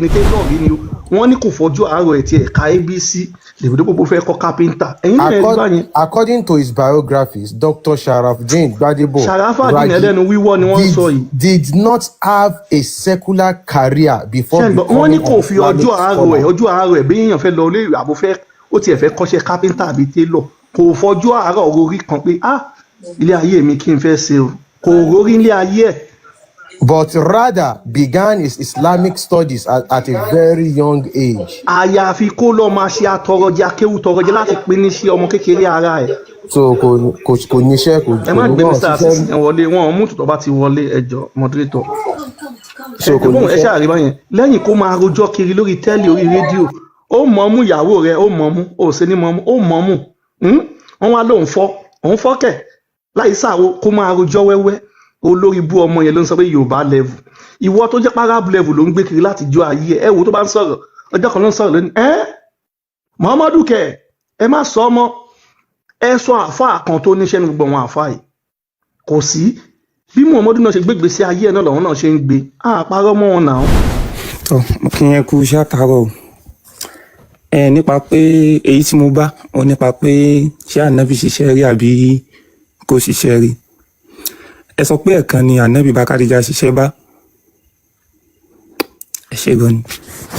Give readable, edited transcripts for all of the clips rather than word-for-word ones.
ní tailor rí ni o wọ́n ní kò fọjú àárọ̀ ẹ̀ tí ẹ̀ ka abc lèbùdó gbogbo fẹ́ kọ́ kápẹ́ńtà ẹ̀yin náà ẹ̀ gbà yẹn. According to his biographies, Dr. Sharafdeen Gbadebo Sharafadeen ẹlẹ́nu wíwọ́ ni wọ́n sọ yìí. did not have a secular career before becoming wọ́n ní kò fi ọjọ́ àárọ̀ ẹ̀ bí èèyàn fẹ́ lọ ilé ìwé àbò fẹ́ ó tiẹ̀ fẹ́ kọ́ṣẹ́ kápẹ́ńtà àbí tailor kò fọjú àárọ̀ orí kan pé ilé ayé mi kí n fẹ́ ṣe o kò rórí ilé ayé ẹ̀. But rather began his Islamic studies at a very young age. Àyàfi kó lọ máa ṣe atọrọjẹ akéwù tọrọjẹ láti pín ní sí ọmọ kékeré ara ẹ̀. So kò níṣẹ́ kò ẹ má gbé mr asisi wọlé wọn mú tòtọ́ bá ti wọlé ẹjọ́ moderator. So kò níṣẹ́ ẹ ṣáà rí báyẹn lẹ́yìn kó máa rojọ́ kiri lórí tẹ́lì orí rédíò ó mọ̀ mú ìyàwó rẹ̀ ó mọ̀ mú ó ṣe ní mọ̀ mú ó mọ̀ mú wọ́n wá lóun fọ́ kẹ̀ láì sáwo kó máa rojọ́ wẹ́wẹ́ olórí bú ọmọ yẹn ló ń sọ pé yorùbá level ìwọ tó jẹ́ arab level ló ń gbé kiri láti jọ ayé ẹ wo tó bá ń sọ̀rọ̀ ọjọ́ kan ló ń sọ̀rọ̀ lónìí muhammadu kẹ ẹ má sọ ọmọ ẹ sọ àáfàá kan tó níṣẹ́ ní gbogbo àwọn àáfàá yìí kò sí bí muhammadu náà ṣe gbégbé sí ayé ẹ náà lọ́wọ́ náà ṣe ń gbé àpárọ̀ mọ́ wọn náà. kí n yẹn kú iṣẹ́ àtàrọ̀ nípa pé èyí tí mo bá ọ nípa pé ṣé ànábì ṣiṣẹ́ rí àbí kò ṣiṣẹ́ rí ẹ sọ pé ẹ̀kan ni ànábì bá Kádíjà ṣiṣẹ́ bá ẹ ṣe gan ni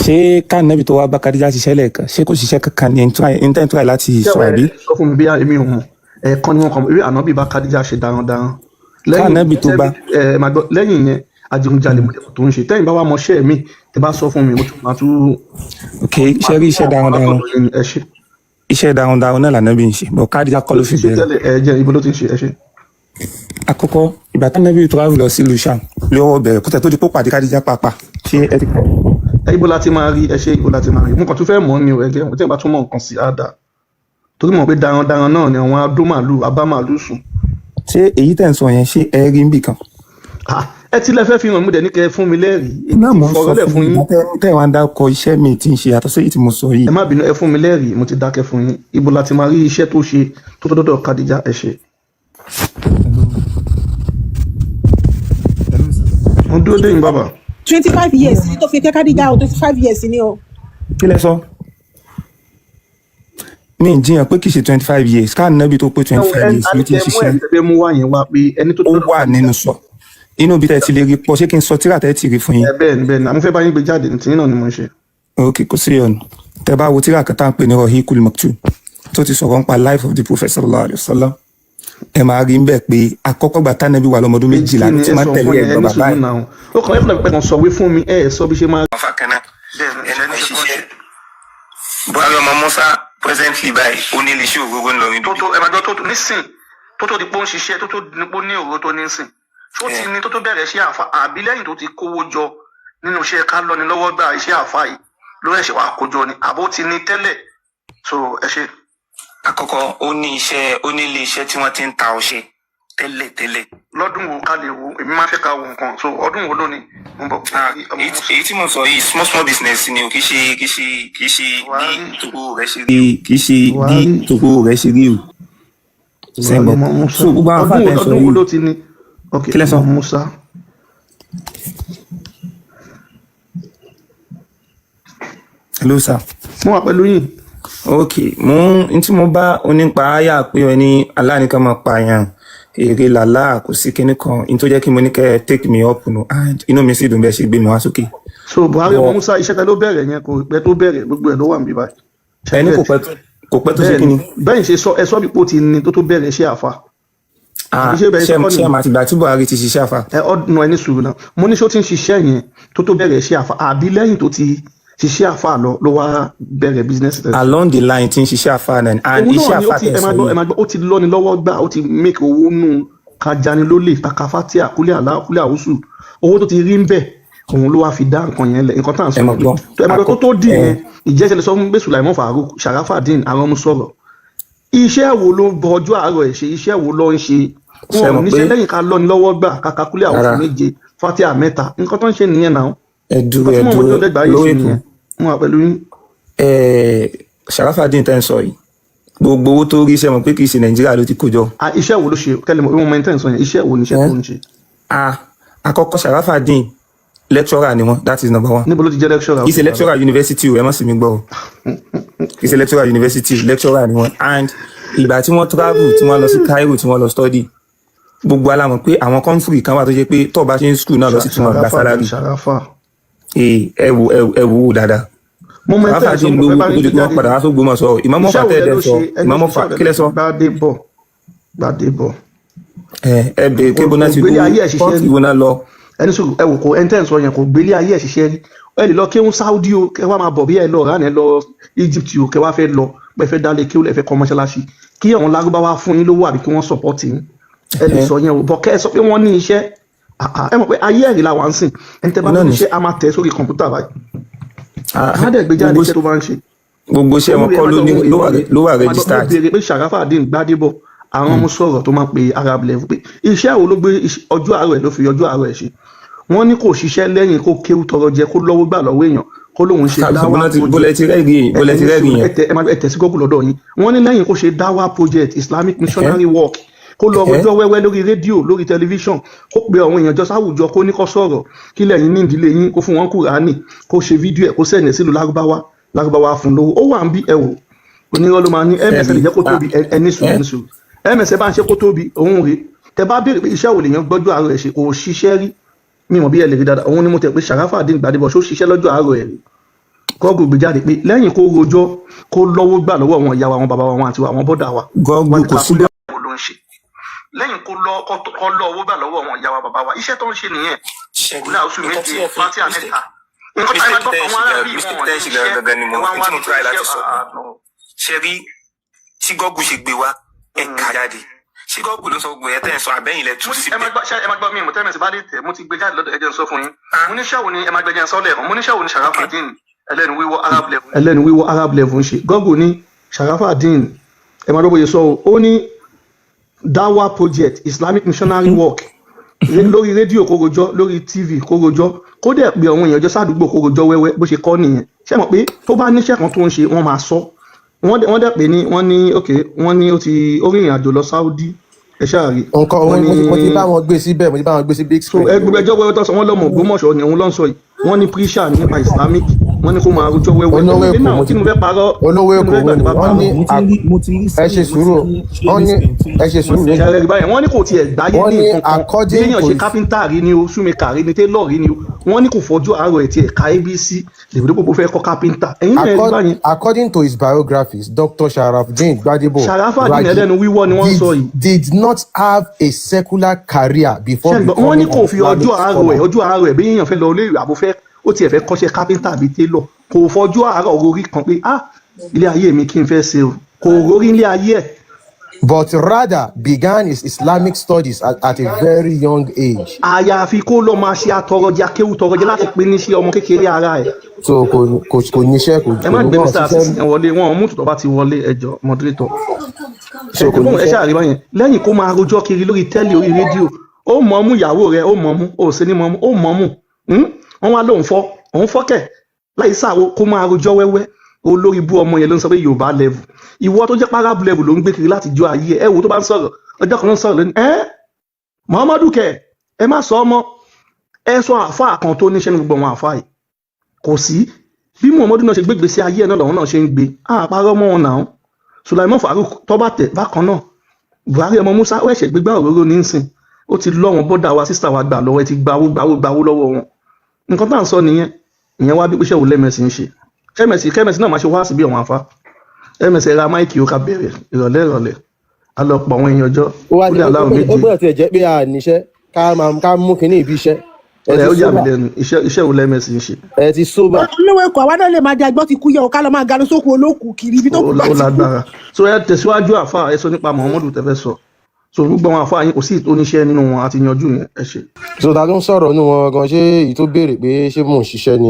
ṣé káànábì tó wá bá Kádíjà ṣiṣẹ́ lẹ́ẹ̀kan ṣé kò ṣiṣẹ́ kankan ní intanet láti sọ àbí. sọ fún mi bí èmi ò mọ̀ ẹ̀ẹ̀kan ni wọn kàn bí ànábì bá Kádíjà ṣe darandaran káànábì tó bá lẹ́yìn yẹn adigunjalè mọ̀lẹ́kọ̀ tó ń ṣe tẹ́yìn bá wà mọ́ṣẹ́ mi tẹ bá sọ fún mi mo tún máa tún. ok iṣẹ́ rí iṣẹ́ darandaran iṣẹ́ darandaran náà lànàbì ń ṣe bọ̀ Kádíjà kọ́ ló fi bẹ̀rẹ̀. ẹ jẹ́ ibo ló ti ń ṣe ẹ ṣe. àkọ́kọ́ ìgbà tí ànábì travel lọ sí Lushan lọ́wọ́ bẹ̀rẹ̀ kó tẹ̀ tó di pé pàdé Kádíjà pàápàá ṣé ẹ ti kọ́. ibo láti máa rí ẹ ṣe ibo láti máa rí mo kàn tún fẹ́ mọ̀ ni o ẹgbẹ́ mo tẹ́ bá tún mọ̀ nǹkan sí àdá torí mọ̀ pé darandaran náà ni àwọn adó màálù abá màálù sùn. ṣé èyí tẹ̀ ń sọ yẹn ṣé ẹ rí níbì kan. ẹ ti lẹ fẹ́ fi hàn mí dẹ̀ ní kẹ́ fún mi lẹ́rìí. náà mo sọ fún yín tẹ́ wàá dákọ iṣẹ́ mi tí ń ṣe àtọ́sọ yìí tí mo sọ yìí. ẹ má bínú ẹ fún mi lẹ́rìí mo ti dákẹ́ fún yín ibo láti máa rí iṣẹ́ tó ṣe tó tó dọ́dọ̀ Kádíjà ẹ ṣe. mo dúró dé yín bàbá. 25 years ní tó fi kẹ́ Kádíjà o 25 years ni o. kí lẹ sọ mi ń jiyàn pé kì í ṣe 25 years káà nábì tó pé 25 years ló ti ń ṣiṣẹ́. ó wà nínú sọ inú bí tẹ́ ti lè rí pọ̀ ṣé kí n sọ tíra tẹ́ ti rí fún yín. bẹ́ẹ̀ni àmọ́ fẹ́ bá yín gbé jáde ní tìyín náà ni mo ń ṣe. ok kò sí ọ̀nà tẹ́ bá wo tíra kan tá à ń pè ní Rahiqul Maktoum tó ti sọ̀rọ̀ nípa life of the Prophet sallallahu alayhi wa sallam ẹ máa rí bẹ́ẹ̀ pé àkọ́kọ́ gbà tánàbí wà lọ́mọdún 12 ló ti máa tẹ̀lé ẹ̀ lọ bàbá ẹ̀. ó kàn ẹ́ fúnra pẹ̀lú sọ̀wé fún mi ẹ̀ sọ bí ṣe máa. buhari ọmọ Musa presently báyìí ó ní iléeṣẹ́ ògógó ńlọrin. tó nísìn tó di pé ó ń ṣiṣẹ́ tó di pé ó ní òró tó nísìn tó ti ní tó bẹ̀rẹ̀ iṣẹ́ àfa àbí lẹ́yìn tó ti kówó jọ nínú iṣẹ́ ká lọ ní lọ́wọ́ gba iṣẹ́ àfa yìí ló ẹ̀ṣẹ̀ wà kójọ ni àbó ti ní tẹ́lẹ̀ so ẹ ṣe. àkọ́kọ́ ó ní ilé iṣẹ́ tí wọ́n ti ń ta ọṣẹ tẹ́lẹ̀. lọ́dún wo ká lè wo èmi máa fẹ́ ká wo nǹkan so ọdún wo ló ní. èyí tí mo sọ yìí small business ni o kì í ṣe bí tòkó rẹ̀ ṣe rí o kì í ṣe bí tòkó rẹ̀ ṣe rí o. sẹ́gbọ̀n so gbogbo àwọn fàtẹ́ sọ ọdún wo ló ti ní. kí lẹ sọ Musa. hello sir. mo wà pẹ̀lú yín. ok n tí mo bá onípa àyà pé ọ ní aláàníkan máa pààyàn èrè làlá kò sí kinní kan n tó jẹ́ kí mo ní kẹ́ take me up nù and inú mi sì dùn bẹ́ẹ̀ ṣe gbé mi wá sókè. so Buhari ọmọ Musa iṣẹ́ tẹ ló bẹ̀rẹ̀ yẹn kò pẹ́ tó bẹ̀rẹ̀ gbogbo ẹ̀ ló wà níbí báyìí. ẹni kò pẹ́ tó ṣe kí ni. bẹ́ẹ̀ ṣe sọ ẹ sọ bí pò ti ní tó bẹ̀rẹ̀ iṣẹ́ àfa. ṣé àmàtìgbà tí Buhari ti ṣiṣẹ́ àfa. ọdún ẹni sùúrù náà mo ní ṣó ti ń ṣiṣẹ́ yẹn tó bẹ̀rẹ̀ iṣẹ́ àfa àbí lẹ́yìn tó ti ṣiṣẹ́ àfa ló wá bẹ̀rẹ̀ business. along the line tí ń ṣiṣẹ́ àfa náà and iṣẹ́ àfa tẹ̀ sọ yìí. ẹ máa gbọ́ ó ti lọ́ni lọ́wọ́ gbà ó ti make owó nù kájani lólè takafati àkúlẹ̀ àkúlẹ̀ àwùsù owó tó ti rí ń bẹ̀ òun ló wá fi dá nǹkan yẹn lẹ̀ nǹkan tá à ń sọ. ẹ máa gbọ́ tó dì yẹn ìjẹ́sẹ̀lẹ̀ sọ fún bẹ́ẹ̀ Sulaiman Farouk Sharafadeen àwọn ọmọ sọ̀rọ̀ iṣẹ́ wo ló bọ ọjọ́ àárọ̀ ẹ̀ ṣe iṣẹ́ wo ló ń ṣe wọn níṣẹ́ lẹ́yìn ká lọ́ni lọ́wọ́ gbà kakakulẹ̀ àwùsù méje fatia mẹ́ta nǹkan tó ń ṣe nìyẹn náà. ẹ dúró lórí ètò mo wà pẹ̀lú yín. Sharafadeen tẹ́ ń sọ yìí gbogbo owó tó rí iṣẹ́ mọ̀ pé kì í ṣe Nàìjíríà ló ti kó jọ. iṣẹ́ wo ló ṣe kẹ́lẹ́ mọ̀ ìwọ̀n mẹ́tẹ́ ń sọ yẹn iṣẹ́ wo ni iṣẹ́ tó ń ṣe. àkọ́kọ́ Sharafadeen lecturer ni wọ́n, that is number one. níbo ló ti jẹ́ lecturer. He's a lecturer university o, ẹ má sì mí gbọ́ o. He's a lecturer university, lecturer ni wọ́n. And ìgbà tí wọ́n travel, tí wọ́n lọ sí Cairo, tí wọ́n lọ study, gbogbo alámọ̀ pé àwọn country kan wà tó jẹ́ pé tó bá ṣe ń school náà lọ sí tí wọ́n gba salary. Ẹ wò dáadáa. Sharafa dín lówó kó tó di pé wọ́n padà wá sógbó mọ̀ sọ. Ìmáàmù Ọ̀fà tẹ́lẹ̀ sọ, Ìmáàmù Ọ̀fà kílẹ̀ sọ. Gbadebo. Ẹ bèèrè pé bọ́nà ti lówó kọ́ọ̀tù ìwọ náà lọ. Ẹni sọ ẹ wò kó ẹni tẹ́ ń sọ yẹn kò gbélé ayé ẹ̀ ṣiṣẹ́ rí. Ẹ lè lọ kéwọ́n Saudi o, kẹ wá máa bọ̀ bí ẹ lọ rán ẹ lọ Egypt o, kẹ wá fẹ́ lọ pé fẹ́ dálé kéwọ́n lẹ fẹ́ kọ́ mọ́ṣáláṣí. Kí àwọn Lárúbáwá fún yín lówó àbí kí wọ́n support yín. Ẹ lè sọ yẹn o, bọ̀ kẹ́ ẹ sọ pé wọ́n ní iṣẹ́. Ẹ mọ̀ pé ayé ẹ̀rí la wà ń sìn. Ẹni tẹ́ bá ní iṣẹ́ a máa tẹ̀ sórí kọ̀ǹpútà báyìí. Adẹ́gbẹ́jáde iṣẹ́ tó bá ń ṣe. Gbogbo iṣẹ́ wọn kọ́ ló wà registered. Mo béèrè pé Sharafa dín Gbadebo àwọn ọmọ sọ̀rọ̀ tó máa ń pe Arab level pé iṣẹ́ wo ló gbé ọjọ́ àárọ̀ ẹ̀ ló fi ọjọ́ àárọ̀ ẹ̀ ṣe. Wọ́n ní kò ṣiṣẹ́ lẹ́yìn kó kéwú tọrọ jẹ kó lọ́wọ́ gbà lọ́wọ́ èèyàn kó lóun ṣe dáwà project ẹ tẹ̀sí gọ́gùn lọ́dọ̀ yín. Wọ́n ní lẹ́yìn kó ṣe dáwà project Islamic missionary work kó lọ ọjọ́ wẹ́wẹ́ lórí rédíò lórí tẹlifíṣàn kó pe àwọn èèyàn jọ sáwùjọ kó ní kó sọ̀rọ̀ kí lẹ́yìn ní ìdílé yín kó fún wọn Kùránì kó ṣe fídíò ẹ̀ kó sẹ̀yìn sílùú Lárúbáwá fún lówó ó wà ń bí ẹ wò onírọ́ ló máa ní ms lè jẹ́ kó tóbi ẹni sùúrù ms bá ń ṣe kó tóbi òun rèé tẹ bá béèrè pé iṣẹ́ wo lèèyàn gbọ́jọ́ àárọ̀ ẹ̀ ṣe kò ṣiṣẹ́ rí mi mọ̀ bí ẹ lè rí dáadáa òun ni mo tẹ̀ pé Sharafa dín Gbadebo ṣó ṣiṣẹ́ lọ́jọ́ àárọ̀ ẹ̀ rí gọ́ọ̀gù gbé jáde pé lẹ́yìn kó rojọ́ kó lọ́wọ́ gbà lọ́wọ́ àwọn ìyá wa àwọn bàbá wa àwọn àti àwọn bọ́dà wa gọ́ọ̀gù kò sí lẹ́yìn kó lọ́wọ́ gbà lọ́wọ́ àwọn ìyá wa bàbá wa iṣẹ́ tó ń ṣe nìyẹn ìgbà oṣù méje fati àmẹ́ta nǹkan tí a gbọ́ àwọn arábí wọn ní ṣe rí tí gọ́ọ̀gù ṣe gbé wá ẹ̀ka jáde ṣé gọ́ọ̀gù ló sọ gbogbo ẹ̀ tẹ́ ẹ̀ sọ àbẹ́yìn lẹ̀ tún síbẹ̀. ẹ máa gbọ́ mi mo tẹ́lẹ̀ sí bá dé tẹ̀ mo ti gbé jáde lọ́dọ̀ ẹ̀jẹ̀ ń sọ fún yín mo ní ṣẹ́wó ni ẹ máa gbẹ́jẹ̀ ń sọ lẹ́ẹ̀kan mo ní ṣẹ́wó ni Sharafa dín ẹlẹ́nu wíwọ́ Arab level ń ṣe gọ́ọ̀gù ní Sharafa dín ẹ máa dọ́gbọ́yé sọ ó ní dawa project Islamic missionary work lórí rédíò kó rojọ́ lórí TV kó rojọ́ kó dẹ̀ pé àwọn èèyàn jọ sádùúgbò kó rojọ́ wẹ́wẹ́ bó ṣe kọ́ nìyẹn ṣé mọ̀ pé tó bá níṣẹ́ kan tó ń ṣe wọ́n máa sọ wọ́n dẹ̀ pé ní wọ́n ní ó ti rìnrìn àjò lọ Saudi ẹ ṣáàrí. nǹkan mo ti bá wọn gbé síbẹ̀ mo ti bá wọn gbé sí big screen. ẹgbẹ́ ẹjọ́ wẹ́wẹ́ tó sọ wọ́n lọ́mọ Ògbómọ̀ṣọ́ ni òun ló ń sọ yìí wọ́n ní prisha nípa Islamic wọ́n ní kó máa rojọ́ wẹ́wẹ́ olówó èkó mo ti fẹ́ parọ́ olówó èkó wọ́n ní ẹ ṣe sùúrù wọ́n ní kò tiẹ̀ gbáyé ní nǹkan bí èèyàn ṣe kápẹ́ńtà rí ni o ṣúmẹ́kà rí ni tẹ́lọ̀ rí ni o wọ́n ní kò fọjú àárọ̀ ẹ̀ tiẹ̀ ká ABC lèbìdó gbogbo fẹ́ kọ́ kápẹ́ńtà ẹ̀yin náà rí báyìí. According to his biographies, Dr. Sharafdeen Gbadebo did not have a secular career before becoming wọ́n ní kò fi ọjọ́ àárọ̀ ẹ̀ bí èèyàn fẹ́ lọ ilé ìwé àbúfẹ́ ó tiẹ̀ fẹ́ kọ́ṣẹ́ kápẹ́ńtà àbí télọ̀ kò fọjú àárọ̀ orí kan pé ilé ayé mi kí n fẹ́ ṣe o kò rórí ilé ayé ẹ̀. But rather began his Islamic studies at a very young age. Àyàfi kó lọ máa ṣe àtọrọjẹ akéwù tọrọjẹ láti pín ní sí ọmọ kékeré ara ẹ̀. So kò níṣẹ́ kò ẹ má gbé Mr. Assistant wọlé wọn mú tòtọ́ bá ti wọlé ẹjọ́ moderator. ẹ ṣáàrí báyẹn lẹ́yìn kó máa rojọ́ kiri lórí tẹ́lẹ̀ orí rédíò ó mọ̀ ọ́mú ìyàwó rẹ̀ ó mọ̀ ọ́mú ó sì ní mọ̀ ọ́mú ó mọ̀ ọ́mú wọ́n wá lóun fọ́kẹ̀ láì sáwo kó máa rojọ́ wẹ́wẹ́ olórí bú ọmọ yẹn ló ń sọ pé Yorùbá level ìwọ tó jẹ́ Arab level ló ń gbé kiri láti jọ ayé ẹ wo tó bá ń sọ̀rọ̀ ọjọ́ kan ló ń sọ̀rọ̀ lónìí Muhammadu kẹ ẹ má sọ ọmọ ẹ sọ àáfàá kan tó níṣẹ́ ní gbogbo àwọn àáfàá yìí kò sí bí Muhammadu náà ṣe gbégbé sí ayé ẹ náà lọ́wọ́ náà ṣe ń gbé àpárọ̀ mọ́ wọn náà Sulaiman Farouk tó bá tẹ̀ bákan náà Buhari ọmọ Musa ó ẹ̀ṣẹ̀ gbégbá òróró ní ìsìn ó ti lọ́ wọn bọ́dà wa sísà wa gbà lọ́wọ́ ẹ ti gbawó lọ́wọ́ wọn nǹkan tá à ń sọ nìyẹn ìyẹn wá bí pé ṣẹ́wó lẹ́mẹ̀sì ń ṣe kẹ́mẹ̀sì náà máa ṣe wá sí bí àwọn afá ẹ̀mẹ̀sì ra máìkì ó ká bẹ̀rẹ̀ ìrọ̀lẹ́ a lọ pọ̀ àwọn èèyàn ọjọ́ ó lè aláwọ̀ méjì. ó gbọ́dọ̀ tiẹ̀ jẹ́ pé a níṣẹ́ ká mú kínní ibi iṣẹ́. ó yà mí lẹ́nu iṣẹ́ wo lẹ́mẹ̀sì ń ṣe. ẹ ti sóbà. olówó ẹ̀kọ́ àwa náà lè máa jagbọ́ ti kú yẹ ká lọ máa ganu sóko olókù kiri ibi tó kù bá ti kú. ó lágbára so ẹ tẹ̀síwájú àfà ẹ sọ nípa Muhammadu tẹ́fẹ́ sọ so gbogbo àwọn àfáà yín kò sí oníṣẹ́ nínú wọn àti yanjú yẹn ẹ ṣe. so ta ló ń sọ̀rọ̀ nínú wọn gan ṣé èyí tó béèrè pé ṣé mò ń ṣiṣẹ́ ni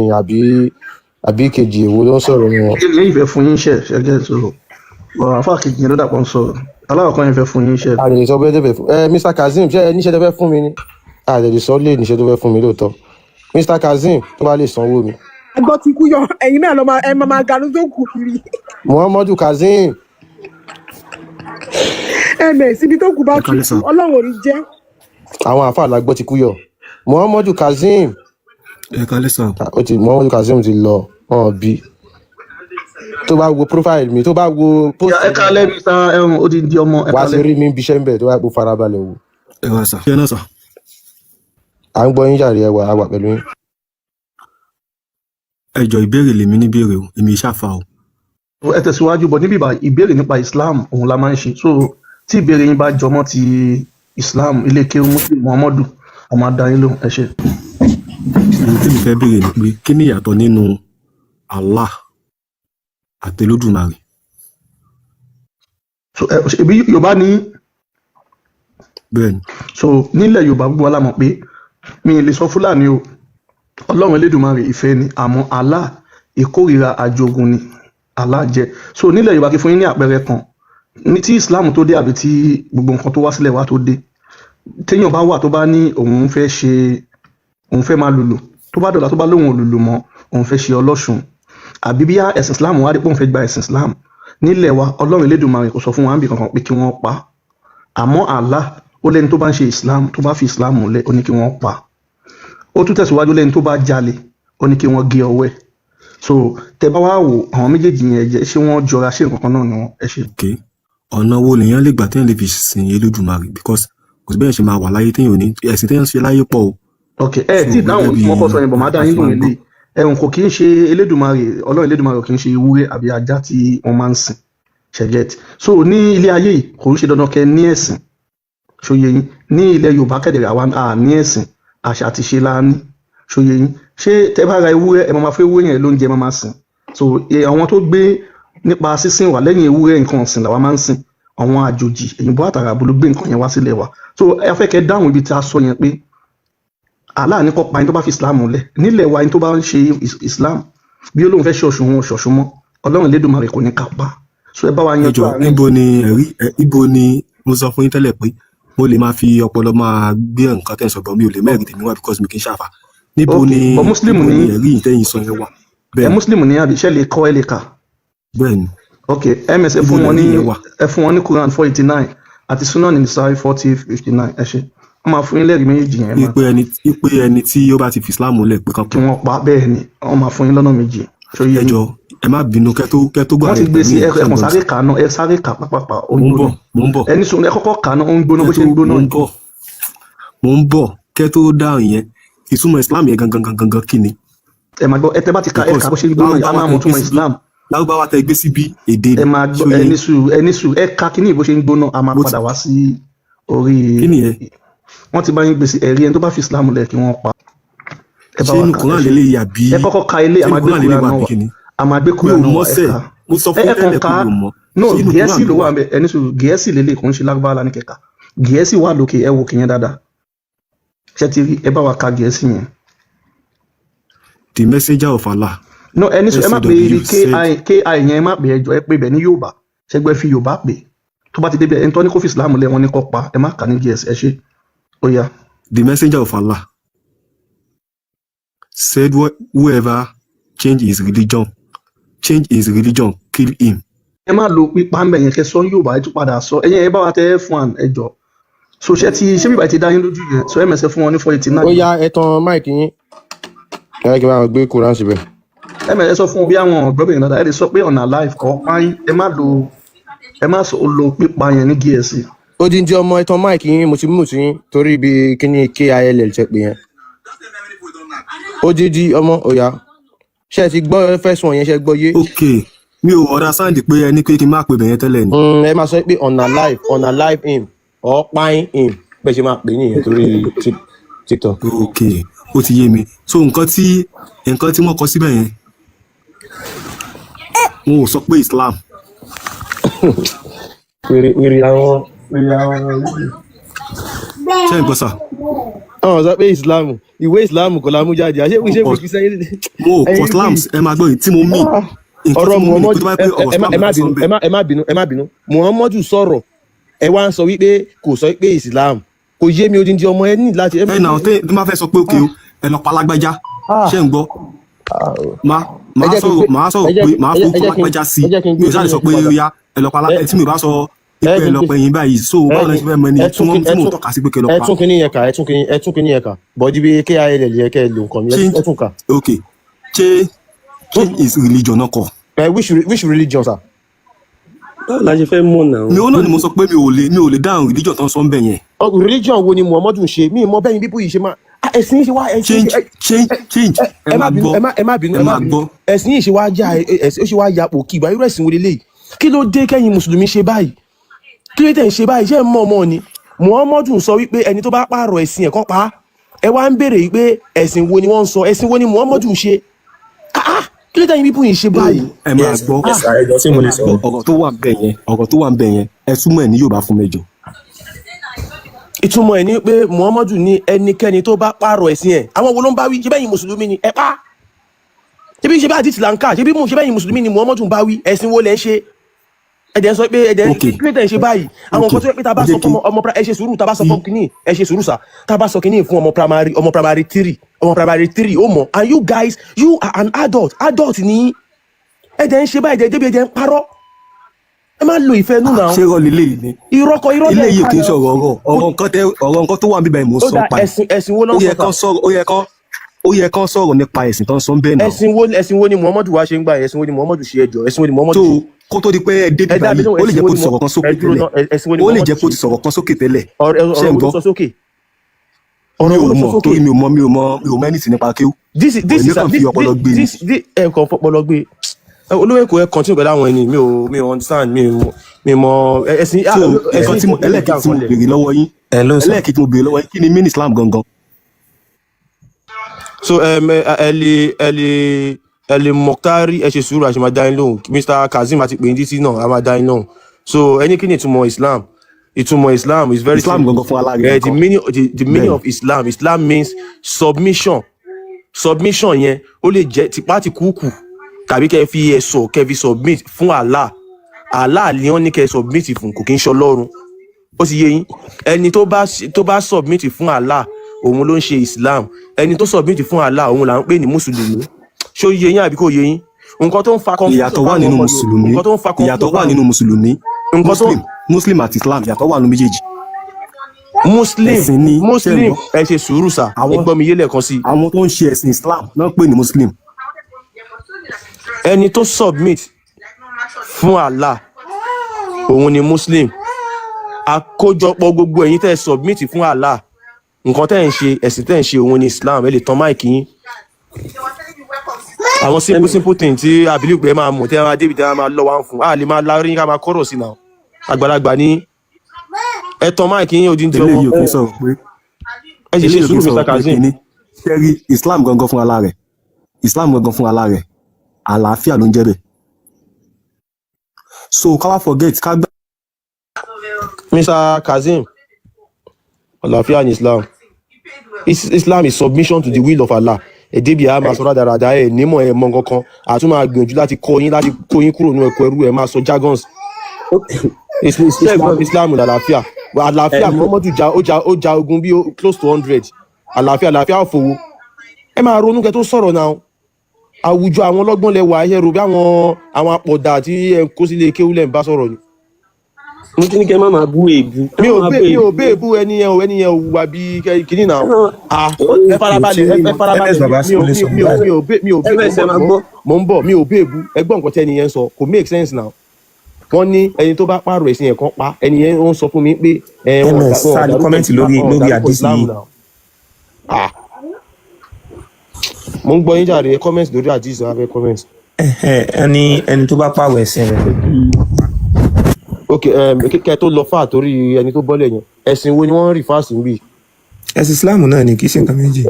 àbí kejì èwo ló ń sọ̀rọ̀ nínú wọn. èyí ìfẹ́ fún yín ṣe ṣẹ́gẹ́ sọ̀rọ̀ àfáà kejì yẹn ló dàpọ̀ ń sọ̀rọ̀ aláwọ̀kan yẹn fẹ́ fún yín ṣe. àlè sọ bẹ́ẹ̀ tẹ́fẹ̀ fún Mr. Kazeem ṣé ẹ níṣẹ́ tẹ́fẹ́ fún mi ni àlè sọ lè níṣẹ́ tó fẹ́ fún mi lóòótọ́ Mr. Kazeem tó bá lè sanwó mi. àgbọ̀ ti kú yọ ẹ̀yin náà ẹ máa ganu sóko kiri. Muhammadu Kazeem síbi tó kù bá ti kú Ọlọ́run ò ní jẹ́. àwọn àáfàá làgbọ́ ti kú yọ Muhammadu Kazeem ẹ kálẹ́ sà. ó ti Muhammadu Kazeem ti lọ wọn bí tó bá wo profile mi tó bá wo post ẹ kálẹ́ Mr. ó ti di ọmọ ẹ wá sí kálẹ́. rí mi bí iṣẹ́ ń bẹ̀ tó bá kó farabalẹ̀ wò. ẹ wá sà. ṣé náà sà. à ń gbọ́ yín jàre ẹwà àwà pẹ̀lú yín. ẹ jọ ìbéèrè lèmi ní béèrè o èmi ṣàfà o. ẹ tẹ̀síwájú bọ̀ níbí báyìí ìbéèrè nípa Islam òun la máa ń ṣe so tí ìbéèrè yín bá jọmọ́ ti Islam ilé kéwú Muslim Muhammadu ọmọ adáyín ló ẹ ṣe. ohun tí mi fẹ́ béèrè ni pé kí ni ìyàtọ̀ nínú Allah àti Olódùmarè. so ebi Yorùbá ní bẹ́ẹ̀ ni. so nílẹ̀ Yorùbá gbogbo wa la mọ̀ pé mi ì lè sọ Fúlàní o Ọlọ́run Elédùmarè ìfẹ́ ni àmọ́ Allah ìkórìíra àjogún ni Allah jẹ́ so nílẹ̀ Yorùbá kí fún yín ní àpẹẹrẹ kan ní tí Islam tó dé àbí tí gbogbo nǹkan tó wá sílẹ̀ wá tó dé téèyàn bá wà tó bá ní òun fẹ́ máa lùlù tó bá dọ̀là tó bá lóun ò lùlù mọ́ òun fẹ́ ṣe ọlọ́ṣun àbí bí ẹ̀sìn Islam wá dé pé òun fẹ́ gba ẹ̀sìn Islam nílẹ̀ wa Ọlọ́run Elédùmarè kò sọ fún wa níbi kankan pé kí wọ́n pa àmọ́ Allah ó lẹ́ni tó bá ń ṣe Islam tó bá fi Islam múlẹ̀ ó ní kí wọ́n pa ó tún tẹ̀síwájú lẹ́ni tó bá jalè ó ní kí wọ́n gé ọwọ́ ẹ̀ so tẹ bá wá wò àwọn méjèèjì yẹn jẹ́ ṣé wọ́n jọra ṣé nǹkan kan náà ni wọ́n ẹ ṣe. ok ọ̀nà wo lèèyàn lè gbà téèyàn lè fi sin Elédùmarè because kò sí bẹ́ẹ̀ ṣe máa wà láyé téèyàn ò ní ẹ̀sìn téèyàn ṣe láyé pọ̀ o. ok tí ìdáhùn tí wọ́n kọ́ sọ yẹn bọ̀ máa dá yín lóhùn ilé ẹ̀hún kò kí ń ṣe Elédùmarè Ọlọ́run Elédùmarè kò kí ń ṣe ewúrẹ́ àbí ajá tí wọ́n máa ń sìn ṣẹ̀gẹ́tì so ní ilé ayé yìí kò ń ṣe dandan kẹ́ ní ẹ̀sìn ṣòye yín ní ilẹ̀ Yorùbá kẹ̀dẹ̀rẹ̀ àwa ní ẹ̀sìn àṣà àti ṣe láání ṣòye yín ṣé tẹ́ bá ra ewúrẹ́ ẹ máa fẹ́ ewúrẹ́ yẹn lóúnjẹ máa sìn so àwọn tó gbé nípa sísìn wà lẹ́yìn ewúrẹ́ nǹkan ọ̀sìn làwa máa ń sìn àwọn àjòjì èyìnbó àtàràbò ló gbé nǹkan yẹn wá sílẹ̀ wa so ẹ fẹ́ kẹ́ dáhùn ibi tí a sọ yẹn pé Allah ní kó pa ẹni tó bá fi Islam lẹ̀ nílẹ̀ wa ẹni tó bá ń ṣe Islam bí olóhùn fẹ́ ṣọ̀ṣù wọn ṣọ̀ṣù mọ́ Ọlọ́run Elédùmarè kò ní ká pa so ẹ bá wa yanjú àárín. níbo ni ẹ̀rí ibo ni mo sọ fún yín tẹ́lẹ̀ pé mo lè máa fi ọpọlọ máa gbé nǹkan tẹ̀ sọ̀gbọ́n mi ò lè mẹ́rin tèmi wá because mi kì í ṣàfà níbo ni ẹ̀rí ìtẹ́yìn sọ yẹn wà. ẹ Muslim ní àbí iṣẹ́ lè kọ́ ẹ lè kà. bẹ́ẹ̀ni. ok ms ẹ fún wọn ní Quran 489 àti Sunan Nisa'i 4059 ẹ ṣe wọn máa fún yín lẹ́rìí méjì yẹn. ipe ẹni tí ó bá ti fi Islam lẹ̀ pé kan kí wọ́n pa bẹ́ẹ̀ ni wọ́n máa fún yín lọ́nà méjì. ẹjọ ẹ má bínú kẹ́ tó gbà. wọ́n ti gbé sí ẹkùn sáré kà náà ẹ sáré kà pápápá ó ń gbóná. mo ń bọ̀ ẹni sùn ẹ kọ́kọ́ kà náà ó ń gbóná bó ṣe ń gbóná. mo ń bọ̀ kẹ́ tó dáhùn yẹn ìtumọ̀ Islam yẹn gangan kí ni. ẹ máa gbọ́ ẹ tẹ́ bá ti ka ẹ kà bó ṣe ń gbóná a máa mọ̀ túmọ̀ Islam. Lárúbáwá tẹ gbé síbi èdè ẹ máa gbọ́ ẹni sùn ẹ ka kíní bó ṣe ń gbóná a máa padà wá sí orí. kí ni yẹn. wọ́n ti bá yín gbèsè ẹ̀rí ẹni tó bá fi Islam lẹ̀ kí wọ́n pa. ṣé inú Kùrán lélẹ̀ yà bí. ẹ kọ́kọ́ ka ilé àmàgbé Kùrán náà wà ẹ̀ka mo sọ fún tẹ́lẹ̀ pé mi ò mọ̀. no Gẹ̀ẹ́sì ló wà ń bẹ ẹni sùn Gẹ̀ẹ́sì lélẹ̀ kò ń ṣe Lárúbáwá lá ní kẹ̀kà Gẹ̀ẹ́sì wà lókè ẹ wò kìyẹn dáadáa ṣé ti rí ẹ bá wa ka Gẹ̀ẹ́sì yẹn. The messenger of Allah. No ẹni sùn ẹ má pè ki yẹn ẹ má pè ẹjọ ẹ pè bẹ ní Yorùbá ṣẹgbẹ́ fi Yorùbá pè tó bá ti débi ẹni tó ní kó fi Islam lẹ̀ wọ́n ní kó pa ẹ má kà ní Gẹ̀ẹ́sì ẹ ṣe ó yá. The messenger of Allah said whoever change his religion, kill him. ẹ má lo pípa ń bẹ̀ yẹn kẹ́ sọ Yorùbá ẹ tún padà sọ ẹ̀yẹn ẹ bá wa tẹ F1 ẹjọ so ṣé bíbá ti dá yín lójú yẹn so ẹ mẹsẹ fún wọn ní 489. ó yá ẹ tan máìkì yín ẹ kí n máa gbé Quran síbẹ̀. ẹ mẹsẹ sọ fún bí àwọn ọ̀gbọ́bìnrin náà ẹ lè sọ pé ọ̀nà live kọ́ páyín ẹ má sọ lo pípa yẹn ní Gẹ̀ẹ́sì. ó dín dín ọmọ ẹ tan máìkì yín mo ti mú ti yín torí ibi kíní KILL ṣe pé yẹn. ó dín dín ọmọ ó yá ṣe ti gbọ́ fẹ̀sùn yẹn ṣe gbọ́ yé. ok mi ò understand pé ẹni pé kí n má pè bẹ̀yẹn tẹ́lẹ̀ ni. ẹ máa sọ pé ọ̀nà live him or páyín him bẹ́ẹ̀ ṣe máa pè nìyẹn torí TikTok. ok ó ti yé mi so nǹkan tí wọ́n kọ síbẹ̀ yẹn wọn ò sọ pé Islam. wèrè àwọn. ṣé n gbọ́ sà. àwọn sọ pé Islam ìwé Islam kò lámú jáde àṣé ìṣe kò kí sẹ́yìn. mo kọ Islam ẹ máa gbọ́ yìí tí mo mì. ọ̀rọ̀ Muhammadu ẹ má bínú Muhammadu sọ̀rọ̀ ẹ wá ń sọ wípé kò sọ pé Islam kò yé mi odindi ọmọ ẹ ní láti. ẹ náà tí máa fẹ́ sọ pé òkè o ẹ lọ pa lágbájá ṣé ń gbọ́ máa sọ̀rọ̀ pé máa fún lágbájá sí mi ò sáré sọ pé ó yá ẹ lọ pa lágbájá tí mi ò bá sọ ìpè lọ́pẹ́ yín báyìí so báwo ló ṣe fẹ́ mọ ẹni tí wọ́n tọ́ka sí pé kẹ́ lọ pa. ẹtún kìíní yẹn kà ẹtún kìíní yẹn kà bọ́dí bí KILL yẹ kẹ́ lò nǹkan mi ẹtún kà. okay change is religion náà kọ. Which religion sir? báwo la ṣe fẹ́ mọ̀ náà. mi ò náà ni mo sọ pé mi ò lè dáhùn religion tó ń sọ ń bẹ̀ yẹn. Religion wo ni Muhammadu ń ṣe mí mọ bẹ́yìn bíbú yìí ṣe máa ẹ̀sìn yìí ṣe wá change ẹ máa gbọ́ ẹ̀sìn yìí ṣe wá já ó ṣe wá ya pò kí ìgbà irú ẹ̀sìn wo lélẹ́yìí kí ló dé kẹ́yìn mùsùlùmí ṣe báyìí kí ló dé ń ṣe báyìí ṣé mọ̀ ọmọ ni Muhammadu sọ wípé ẹni tó bá pààrọ̀ ẹ̀sìn ẹ̀kọ́ pa ẹ wá ń béèrè wípé ẹ̀sìn wo ni wọ́n ń sọ ẹ̀sìn wo ni Muhammadu ń ṣe kí ló dé yín bíbú yìí ṣe báyìí. ẹ máa gbọ́ ọ̀rọ̀ tó wà ń bẹ̀ yẹn ẹ túmọ̀ ẹ̀ ní Yorùbá fún mẹ́jọ. ìtumọ̀ ẹ̀ ní pé Muhammadu ní ẹnikẹ́ni tó bá pààrọ̀ ẹ̀sìn ẹ̀ àwọn wo ló ń bá wí ṣé bẹ́yìn mùsùlùmí ni ẹ pa ṣébí ṣe bá àdìtì lanka ṣébí bẹ́yìn mùsùlùmí ni Muhammadu ń bá wí ẹ̀sìn wo lẹ́ ń ṣe ẹ̀dẹ̀ sọ pé ẹ̀dẹ̀ kílẹ̀tẹ̀ ń ṣe báyìí àwọn nǹkan tó yẹ pé tá a bá sọ fún ọmọ ẹ ṣe sùúrù tá a bá sọ fún kínní ẹ ṣe sùúrù sá tá a bá sọ kínní fún ọmọ primary three ó mọ̀ and you guys you are an adult ni ẹ̀dẹ̀ ń ṣe báyìí débi ẹ̀dẹ̀ ń parọ́ ẹ má lo ìfẹ́ nù náà. ṣé irọ́ lílé yìí ni. irọ́ ilé yìí kì í sọ̀rọ̀ ọ̀rọ̀ nǹkan tó wà níbẹ̀ mò ń sọ pa ẹ̀sìn wo ló ń sọ ó yẹ kán sọ̀rọ̀ nípa ẹ̀sìn tó ń sọ bẹ́ẹ̀ náà. ẹ̀sìn wo ni Muhammadu wá ṣe ń gbà ẹ̀sìn wo ni Muhammadu ṣe ẹjọ́ ẹ̀sìn wo ni Muhammadu ṣe. kó tó di pé ẹ débi báyìí ó lè jẹ́ kó ti sọ̀rọ̀ kan sókè tẹ́lẹ̀ ó lè jẹ́ kó ti sọ̀rọ̀ kan sókè tẹ́lẹ̀ ṣé ń gbọ́ mi ò mọ̀ torí mi ò mọ̀ anything nípa kéwú. èmi kàn fi ọpọlọ gbé ni. ẹ kàn fọpọlọ gbé olówó èkó ẹ continue pẹ̀lú àwọn ẹni mi ò understand mi mọ ẹ̀sìn ẹlẹ́ẹ̀kejì tí mo béèrè lọ́wọ́ yín kí ni mean Islam gangan. so ẹ lè Mọ̀kárì ẹ ṣe sùúrù àṣẹ máa dá yín lóhùn Mr. Kazeem àti pèyìn títí náà a máa dá yín lóhùn so ẹni kí ni ìtumọ̀ Islam is very Islam gangan fún aláàrẹ nǹkan the meaning of Islam means submission yẹn ó lè jẹ́ tipátìkúùkù tàbí kẹ́ fi ẹ̀sọ̀ kẹ́ fi submit fún Allah ni wọ́n ní kẹ́ submit fún kò kí ń ṣọlọ́run ó ti yé yín ẹni tó bá submit fún Allah òun ló ń ṣe Islam ẹni tó submit fún Allah òun là ń pè ní mùsùlùmí ṣó yé yín àbí kò yé yín nǹkan tó ń fa ìyàtọ̀ wà nínú mùsùlùmí Muslim àti Islam ìyàtọ̀ wà nínú méjèèjì. Muslim ẹ ṣe sùúrù sà ẹgbọ́n mi yé lẹ́ẹ̀kan sí. àwọn tó ń ṣe ẹ̀sìn Islam náà pè ní Muslim. ẹni tó submit fún Allah òun ni Muslim àkójọpọ̀ gbogbo ẹ̀yin tẹ́ submit fún Allah nǹkan tẹ́ ń ṣe ẹ̀sìn tẹ́ ń ṣe òun ni Islam ẹ lè tán máìkì yín àwọn simple thing tí àbílí pé máa mọ̀ tẹ́ máa débi tẹ́ máa lọ wá ń fún a lè máa lárí ká máa kọ́rọ̀ sí náà àgbàlagbà ní ẹ tán máìkì yín òdì ń jẹ́ eléyìí ò kí ń sọ̀rọ̀ pé ẹ ṣe sùúrù Mr. Kazeem. ṣẹ́rí Islam gangan fún ara rẹ̀ àlàáfíà ló ń jẹ́ bẹ̀. so ká wá forget ká gbà. Mr. Kazeem àlàáfíà ní Islam is submission to the will of Allah ẹ̀dẹ́bí a máa sọ rádaràdà ẹ̀ nímọ̀ ẹ̀ mọ̀ kankan àtún máa gbìyànjú láti kó yín kúrò nínú ẹ̀kọ́ ẹrú ẹ̀ máa sọ jargons Islam àlàáfíà Muhammadu ó ja ogun bí close to 100 àlàáfíà òfowó ẹ máa ronú kẹ́ tó sọ̀rọ̀ náà àwùjọ àwọn ọlọ́gbọ́n lẹ́wà ayé ro bí àwọn àpọ̀dà tí ẹ kó sílé kéwúlẹ̀ ń bá sọ̀rọ̀ ni. mo ti ní kẹ́ má máa bú èébú. mi ò bẹ́ẹ̀bú ẹni yẹn wà bí kìíní náà. ẹ farabalẹ̀ mo ń bọ̀ mi ò bẹ́ẹ̀bú ẹgbọ́n nǹkan tí ẹni yẹn sọ kò make sense now. wọ́n ní ẹni tó bá pààrọ̀ ẹ̀sìn yẹn kan pa ẹni yẹn ń sọ fún mi pé. ms sáàlì kọ́mẹ́ǹtì lórí àdìsí yìí. mo ń gbọ́ yín jàre kọ́mẹ́ǹtì lórí àdìsí náà fẹ́ kọ́mẹ́ǹtì. ẹni tó bá pààrọ̀ ẹ̀sìn rẹ̀. ok kíkẹ́ tó lọ fáà torí ẹni tó bọ́lẹ̀ yẹn ẹ̀sìn wo ni wọ́n rí fáàsì ń bì. ẹ̀sìn Islam náà ni kì í ṣe nǹkan méjì.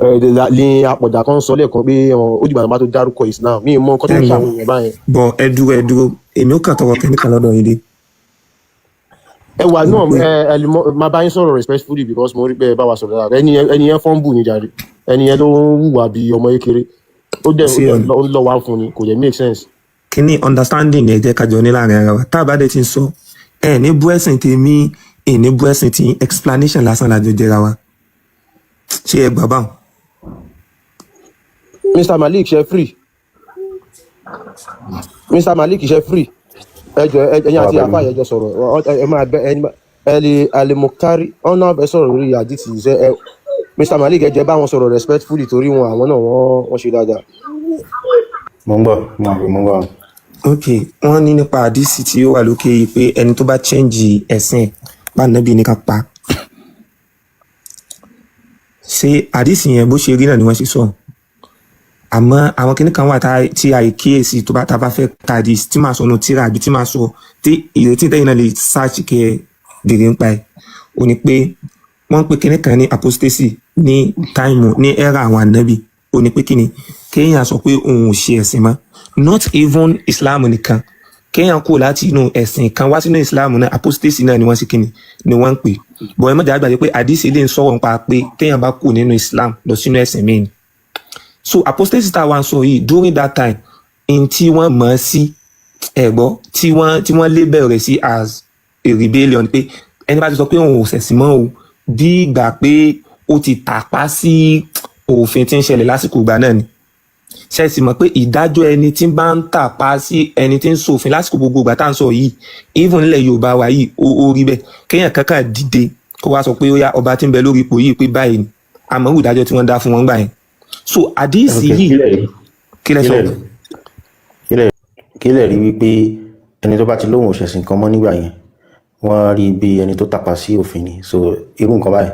ní àpọ̀jà kan sọ lẹ́ẹ̀kan pé ó dìgbà tó dárúkọ Islam mi mọ nǹkan tó ń ṣàwọn èèyàn báyẹn. bọ ẹ dúró èmi ó kà tọwọ kẹ́míkà lọ́dọ̀ yín dé. ẹ wà náà máa bá yín sọ̀rọ̀ respectfully because mo rí pé ẹ bá wa sọ̀rọ̀ dáadáa ẹni yẹn fọ́n bù ní jàre ẹni yẹn ló ń hùwà bí ọmọ kékeré ó dẹ̀ ń lọ wá fún ni kò yẹ make sense. kí ni understanding ẹ jẹ́ kájọ ní láàrin ara wa tá a bá dé ti ń sọ ẹ ní bú ẹ̀sìn tèmi ẹ ní bú ẹ̀sìn tí explanation lásán lájọ jẹra wa ṣé ẹ gbà báwọn. Mr. Malik ṣe free. ẹ̀yin àti àfa ẹjọ sọ̀rọ̀ ẹ máa bẹ ẹni alimokari ọ̀nà ọ̀bẹ sọ̀rọ̀ lórí àdìtì ṣe Mr. Malik ẹjẹ bá wọn sọ̀rọ̀ respectfully torí àwọn náà wọ́n ṣe dáadáa. mo ń gbọ́. ok wọ́n ní nípa àdìsí tí ó wà lókè yìí pé ẹni tó bá change ẹ̀sìn bá nàbí ní ká pa ṣé àdìsí yẹn bó ṣe rí náà ni wọ́n ṣe sọ àmọ́ àwọn kinní kan wà tí àìkíyèsí tó bá ta bá fẹ́ ka àdìsí tí màá sọ nù tíra àbí tí màá sọ tí ìrètí tẹ́yìn náà lè search kẹ́ ẹ bèrè ń pa ẹ̀ ò ní pé wọ́n ń pe kinní kan ní apostasy ní táìmù ní era àwọn ànábì ò ní pé kíni kéèyàn sọ pé òun ò ṣe ẹ̀sìn mọ́ not even Islam nìkan kéèyàn kú láti inú ẹ̀sìn kan wá sínú Islam náà apostasy náà ni wọ́n sì kíni ni wọ́n ń pè bọ̀ ẹ mọ̀jà àgbàdo pé àdìsí lè ń sọ̀rọ̀ nípa pé kéèyàn bá kú nínú Islam lọ sínú ẹ̀sìn míì so apostasy tá a wá ń sọ yìí during that time in tí wọ́n mọ̀ ọ́ sí ẹ̀gbọ́ tí wọ́n label rẹ̀ sí as a rebellion pé ẹni bá ti sọ pé òun ò ṣẹ̀sìn mọ́ o bí ìgbà pé ó ti tàpá sí òfin tí ń ṣẹlẹ̀ lásìkò ìgbà náà ni ṣe sì mọ̀ pé ìdájọ́ ẹni tí bá ń tàpá sí ẹni tí ń ṣòfin lásìkò gbogbo ìgbà tá à ń sọ yìí even nílẹ̀ Yorùbá wa yìí ó rí bẹ́ẹ̀ kéèyàn kankan dìde kó wá sọ pé ó yá ọba tí ń bẹ lórí ipò yìí pé báyìí ni àmọ́ ìdájọ́ tí wọ́n dá fún wọn gbà yẹn so àdìsí yìí kí lẹ sọ. kí lẹ rí wípé ẹni tó bá ti lóhùn òṣèṣin kan mọ́ nígbà yẹn wọ́n rí bí ẹni tó tàpá sí òfin ni so irú nǹkan báyìí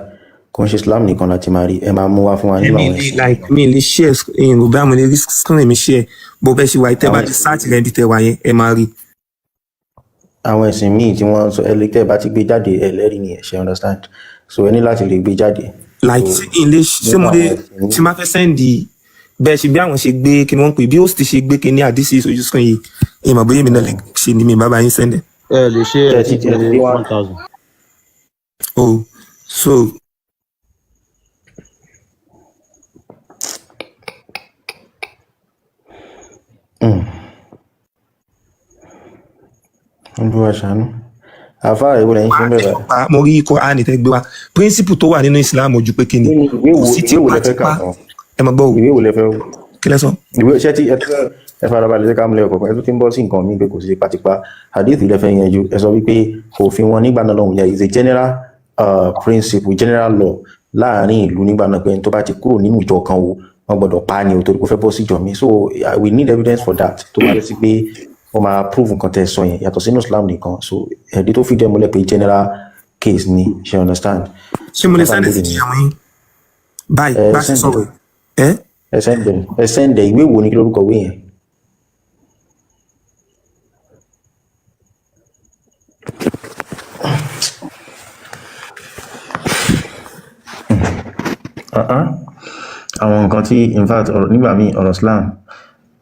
kò ń ṣe Islam nìkan láti máa rí ẹ máa mú wá fún wa nígbà wọn. mi lè share yorùbá mo lè rí screen mi share bó bẹ́ẹ̀ ṣe wà tẹ́ bá ti search rẹ̀ bí tẹ́ wà yẹn ẹ máa rí. àwọn ẹ̀sìn míì tí wọ́n sọ ẹlẹ́tẹ̀ bá ti gbé jáde ẹlẹ́rìí ni ẹ ṣe understand so ẹ ní láti lè gbé jáde. like english ṣé mo dé tí máa fẹ́ sẹ́ndì bẹ́ẹ̀ ṣe bí àwọn ṣe gbé kí ni wọ́n pè bí host ṣe gbé kí ní àdìsí ìṣojú sàn yìí ìmọ̀ bóyá èmi náà lè ṣe ni mi bàbá yín sẹ́ndẹ̀. ẹ lè ṣe ẹ ti tẹ 1000. oh so. Olúwa ṣàánú àfáà ìwé lẹ́yìn ṣe ń bẹ̀rẹ̀. mo rí ikọ̀ á ní tẹ́ gbé wa principle tó wà nínú Islam ojú pé kí ni kò sí tipátipá ẹ máa gbọ́ o ìwé wo lẹ fẹ́ o. kí lẹ sọ. ìwé iṣẹ́ tí ẹ farabalẹ̀ ṣe ká múlẹ̀ ọ̀kọ̀ọ̀kan ẹ tún ti ń bọ́ sí nǹkan mi pé kò sí tipátipá hadith ilẹ̀ fẹ́ yanjú ẹ sọ wípé òfin wọn nígbà náà lọ́hùn yẹn is a general principle general law láàrin ìlú nígbà náà pé ẹni tó bá ti kúrò nínú ìjọ kan o wọ́n gbọ́dọ̀ pa á ní o torí kó fẹ́ bọ́ sí ìjọ mi so we need evidence for that tó bá yẹ sí pé wọ́n máa prove nǹkan tẹ́ sọ yẹn yàtọ̀ sínú Islam nìkan so ẹ̀dí tó fìdí ẹ̀ múlẹ̀ pé general case ni ṣe understand. ṣé mo lè sáré sí ìyàwó yín báyìí bá ṣe sọ̀rọ̀ ẹ. ẹ sẹ́ndẹ̀ ìwé wo ni kí lórúkọ ìwé yẹn. àwọn nǹkan tí in fact nígbà míì ọ̀rọ̀ Islam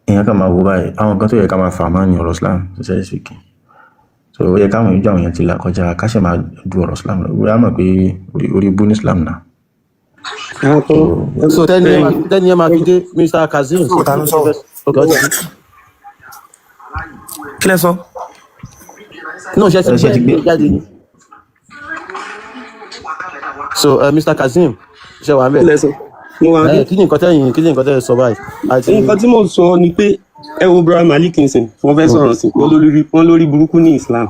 èèyàn kan máa wo báyìí àwọn nǹkan tó yẹ ká máa fà máa ní ọ̀rọ̀ Islam ṣiṣẹ́ speaking so ó yẹ káwọn ìjọ àwọn èèyàn ti là kọjá ká ṣe máa du ọ̀rọ̀ Islam lọ wíwá mọ̀ pé orí bú ní Islam náà. so tẹ́ni ẹ máa fi dé Mr. Kazeem. kí lẹ sọ. náà ṣe ti gbé jáde ni. so Mr. Kazeem ṣe wà ń bẹ̀. kí ni nǹkan tẹ́ sọ báyìí. nǹkan tí mo sọ ni pé ẹ wo Brother Malik nsìn wọ́n fẹ́ sọ̀rọ̀ sí wọ́n lórí burúkú ní Islam.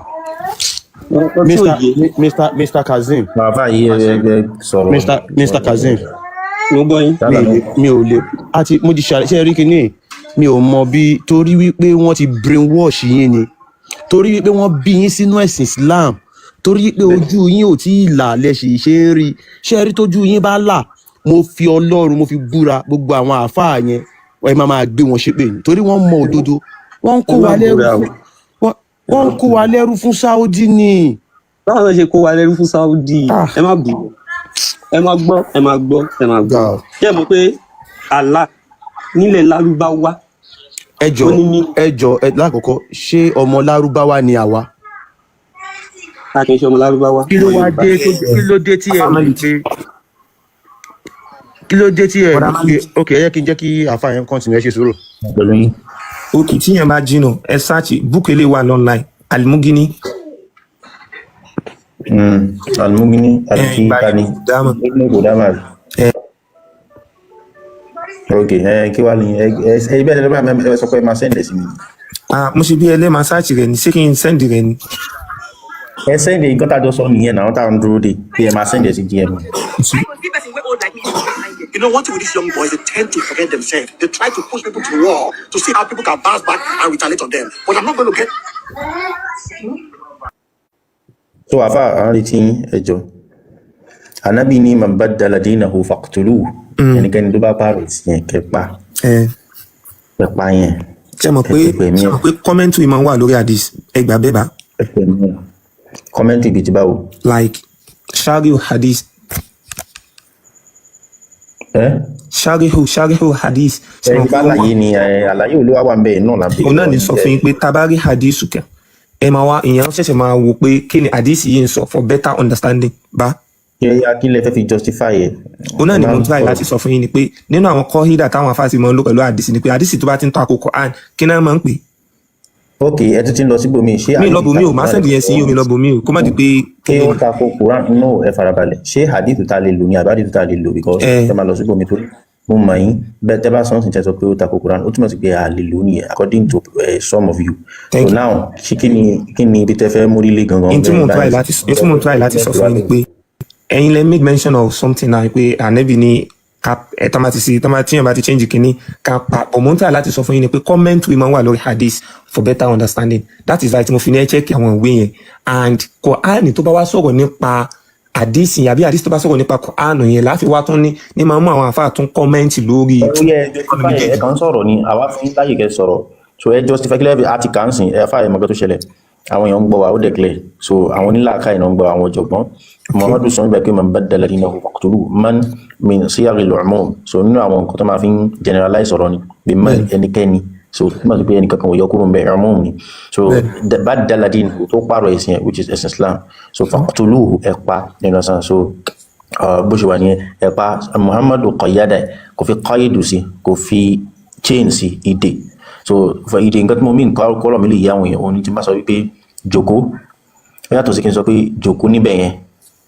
Mr. Kazeem. bàbá yìí ẹ sọ̀rọ̀. Mr. Kazeem. mo gbọ́ yín. mi ò lè mo ti ṣe rí kinní mi ò mọ bí torí wípé wọ́n ti brainwash yín ni torí wípé wọ́n bí yín sínú ẹ̀sìn Islam torí pé ojú yín ò tí ì là lẹ́sìn ṣe ń rí ṣe rí tójú yín bá là mo fi Ọlọ́run mo fi búra gbogbo àwọn àáfàá yẹn ẹ máa gbé wọn ṣépè ní torí wọ́n mọ òdodo wọ́n ń kó wa lẹ́rú fún Saudi ni. báwo ló ṣe kó wa lẹ́rú fún Saudi ẹ má bù ẹ má gbọ́ ṣé mo pé Allah nílẹ̀ Lárúbáwá. ẹjọ lákòókọ́ ṣé ọmọ Lárúbáwá ni àwa. a kì í ṣe ọmọ Lárúbáwá. kí ló dé tí ẹ ok ẹ yẹ kí n jẹ́ kí àfa yẹn continue ẹ ṣe sùúrù. ok tí yẹn bá jìnnà ẹ search book ilé wa online Al-Mughni. Al-Mughni àti tani kò dámà rí. ok kí wàá ní ẹ bẹ́ẹ̀ ni ẹ sọ pé ẹ máa sẹ́ndẹ̀ sí mi. mo ṣe bí ẹlẹ́mà sáàchì rẹ̀ ní ṣé kí n sẹ́ndì rẹ̀ ni. ẹ sẹ́ndì nǹkan tá a jọ sọ nìyẹn náà táwọn dúró de bí ẹ máa sẹ́ndì ẹ̀ sí GM. You know, what with these young boys, they tend to forget themselves. They try to push people to war to see how people can bounce back and retaliate on them. But I'm not going to get. So àfa àwọn retí ẹjọ́ Ànábì ní man baddala dinahu faqtuluhu ẹnikẹ́ni tó bá pààrọ̀ sí yẹn kẹpa yẹn. ṣe mọ̀ pé kọ́mẹ́ntì yìí máa ń wà lórí hadith ẹgbàá bẹ́ẹ̀ bá. kọ́mẹ́ntì bíi ti báwo. like sharihu hadith. sharihu hadith. àlàyé ni àlàyé olówó wà ń bẹ̀ náà lábẹ́. òun náà ní sọ fún yín pé tabari hadith kan ẹ máa wá ìyẹn ṣẹ̀ṣẹ̀ máa wò pé kí ni hadith yìí ń sọ for better understanding bá. akílẹ̀ fẹ́ fi justify ẹ̀. òun náà ni mo try láti sọ fún yín ni pé nínú àwọn kọ́hídà táwọn afáàsì máa ń lò pẹ̀lú hadith ni pé hadith tó bá ti ń tọ́ àkókò àn kí náà máa ń pè. ok ẹ tún ti ń lọ síbòmí ṣé mi lọ́bùnmí o máa sẹ́ndì yẹn sí yóò mi lọ́bùnmí o kó má di pé. kí ó ta ko Quran no ẹ farabalẹ̀ ṣé hadith ta lè lò ní àbí hadith ta lè lò because ẹ máa lọ síbòmí tó mo mọ̀ yín bẹ́ẹ̀ tẹ́ bá sọ́n sì tẹ́ sọ pé ó ta ko Quran ó túmọ̀ sí pé a lè lò nìyẹn according to some of you. So now ṣé kí ni ibi tẹ́ fẹ́ mórí lé gangan. n tí mo try láti sọ fún yín ni pé ẹ̀yin lè make mention of something náà pé ànẹ́bì ní tíyẹn bá ti change kínní ká pa ọmọọta láti sọ fún yín ni pé comment wey máa ń wà lórí hadith for better understanding that is why tí mo fi ní ẹ check àwọn ìwé yẹn and Quran tó bá wá sọ̀rọ̀ nípa hadith yẹn àbí hadith tó bá sọ̀rọ̀ nípa Quran yẹn láfi wá tún ní máa mú àwọn àfáà tún comment lórí. ẹ kàn sọ̀rọ̀ ni àwa fún láyè kẹ́ sọ̀rọ̀ so ẹ justify kílẹ̀ àti kàǹsìn ẹ fà ẹ̀mọ́gẹ́ tó ṣẹlẹ̀ àwọn èèyàn ń gbọ́ wa ó declare so àwọn onílàákà ìnáwó ń gbọ́ àwọn ọ̀jọ̀gbọ́n Muhammadu sọ nígbà pé man baddala dinahu faqtuluhu man min siyaril umum so nínú àwọn nǹkan tó máa fi ń generalize ọ̀rọ̀ ni bí man ẹnikẹ́ni so tó máa ti pé ẹnìkankan ò yọ kúrò ń bẹ umum ni so baddala dinahu tó pààrọ̀ ẹ̀sìn ẹ̀ which is ẹ̀sìn Islam so faqtuluhu ẹ̀pa nínú ọ̀sán so bó ṣe wà nìyẹn ẹ̀pa Muhammadu qayyada kò fi qaydu sí kò fi chain sí ìdè so for ìdè nǹkan tí mo mean kọ́lọ̀ mi lè yá àwọn èèyàn òní tí máa sọ wípé jòkó yàtọ̀ sí kí n sọ pé jòkó níbẹ̀ yẹn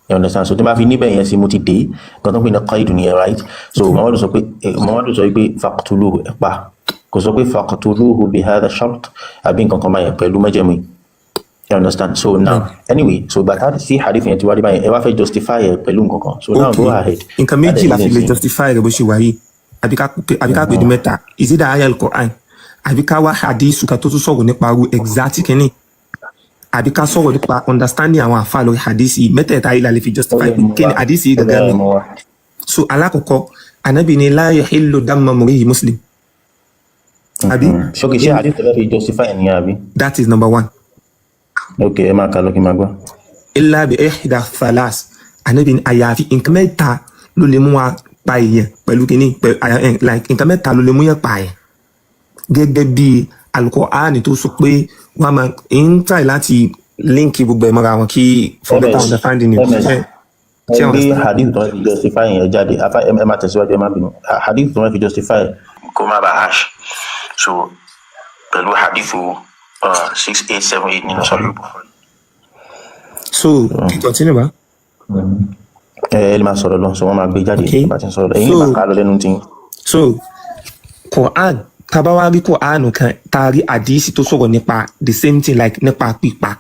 you understand so tí máa fi níbẹ̀ yẹn sí mo ti dé nǹkan tó ń pè ní qaid nìyẹn right so Muhammadu sọ wípé faqtuluhu ẹ̀pa kò sọ pé faqtuluhu bi hadha shart àbí nǹkan kan báyẹn pẹ̀lú mẹ́jẹ̀mú you understand so now anyway so bàtà sí hadith yẹn ti wá dé báyẹn ẹ wá fẹ́ justify ẹ pẹ̀lú nǹkan kan so now go ahead. nǹkan méjì la fi lè justify rẹ bó ṣe wáyé àbí ká pè ní mẹ́ta is it the ayal Quran àbí ká wá hadith ká tó tún sọ̀rọ̀ nípa ru exact kínní àbí ká sọ̀rọ̀ nípa understanding àwọn àfa lórí hadith yìí mẹ́tẹ̀ẹ̀ta yìí la lè fi justify kí ni hadith yìí gẹ́gẹ́ mi. so alákọ̀ọ́kọ́ Ànábì ní la yahillu dammu mri'in muslim. àbí. ṣókè ṣé hadith tẹ́lẹ̀ fi justify ẹ̀nìyàn àbí. that is number one. ok ẹ máa kà lókè máa gbọ́. illa bi ihda thalas Ànábì ní àyàfi nǹkan mẹ́ta ló lè mú wa pa èèyàn pẹ̀lú kínní like nǹkan mẹ́ta ló lè mú yẹn pa èèyàn gẹ́gẹ́ bí Al-Qur'ani tó sọ pé wọ́n máa ń try láti líǹkì gbogbo ẹ̀ mọ́ra wọn kí for better understanding ni. ẹ gbé hadith tó ń fi justify yẹn jáde ẹ máa tẹ̀síwájú ẹ má bínú hadith tó ń fi justify kó má bàa hash so pẹ̀lú hadith 6878 nínú sọ́lù. so kí continue bá. ẹ lè máa sọ̀rọ̀ lọ so wọ́n máa gbé jáde bá ti ń sọ̀rọ̀ ẹ̀yin lè máa kà á lọ lẹ́nu tí. so Quran tábà wá rí Quran kan tá a rí àdìsí tó sọ̀rọ̀ nípa the same thing like nípa pípa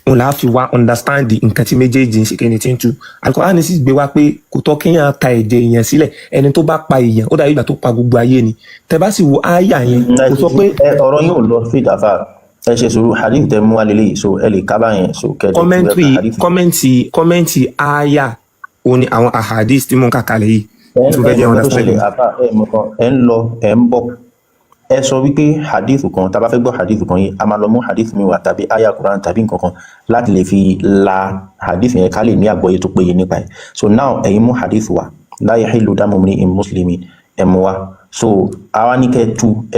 òun là á fi wá understand nǹkan tí méjèèjì ń ṣe kí ni tí ń tu Al-Quran sì gbé wá pé kò tọ́ kéèyàn ta ẹ̀jẹ̀ èèyàn sílẹ̀ ẹni tó bá pa èèyàn ó dàbí ìgbà tó pa gbogbo ayé ni tẹ́ bá sì wo àyà yẹn kò sọ pé. ọ̀rọ̀ yóò lọ sí ìdáfà ẹ ṣe sùúrù hadith tẹ́ mú wá lélẹ́yìí so ẹ lè kábà yẹn so kẹ́ẹ̀dẹ̀ kọ́mẹ́ǹtì àyà òun ni àwọn ahadith tí mò ń kà kalẹ̀ yìí ẹ ń lọ ẹ ń bọ̀ ẹ sọ wípé hadith kan tá a bá fẹ́ gbọ́ hadith kan yìí a máa lọ mú hadith mi wá tàbí aya Quran tàbí nǹkan kan láti lè fi la hadith yẹn ká lè ní àgbọ́yé tó péye nípa ẹ̀ so now ẹ̀yin mú hadith wá la yahillu damu mri'in muslimin ẹ̀ mú wá so àwa ní kẹ́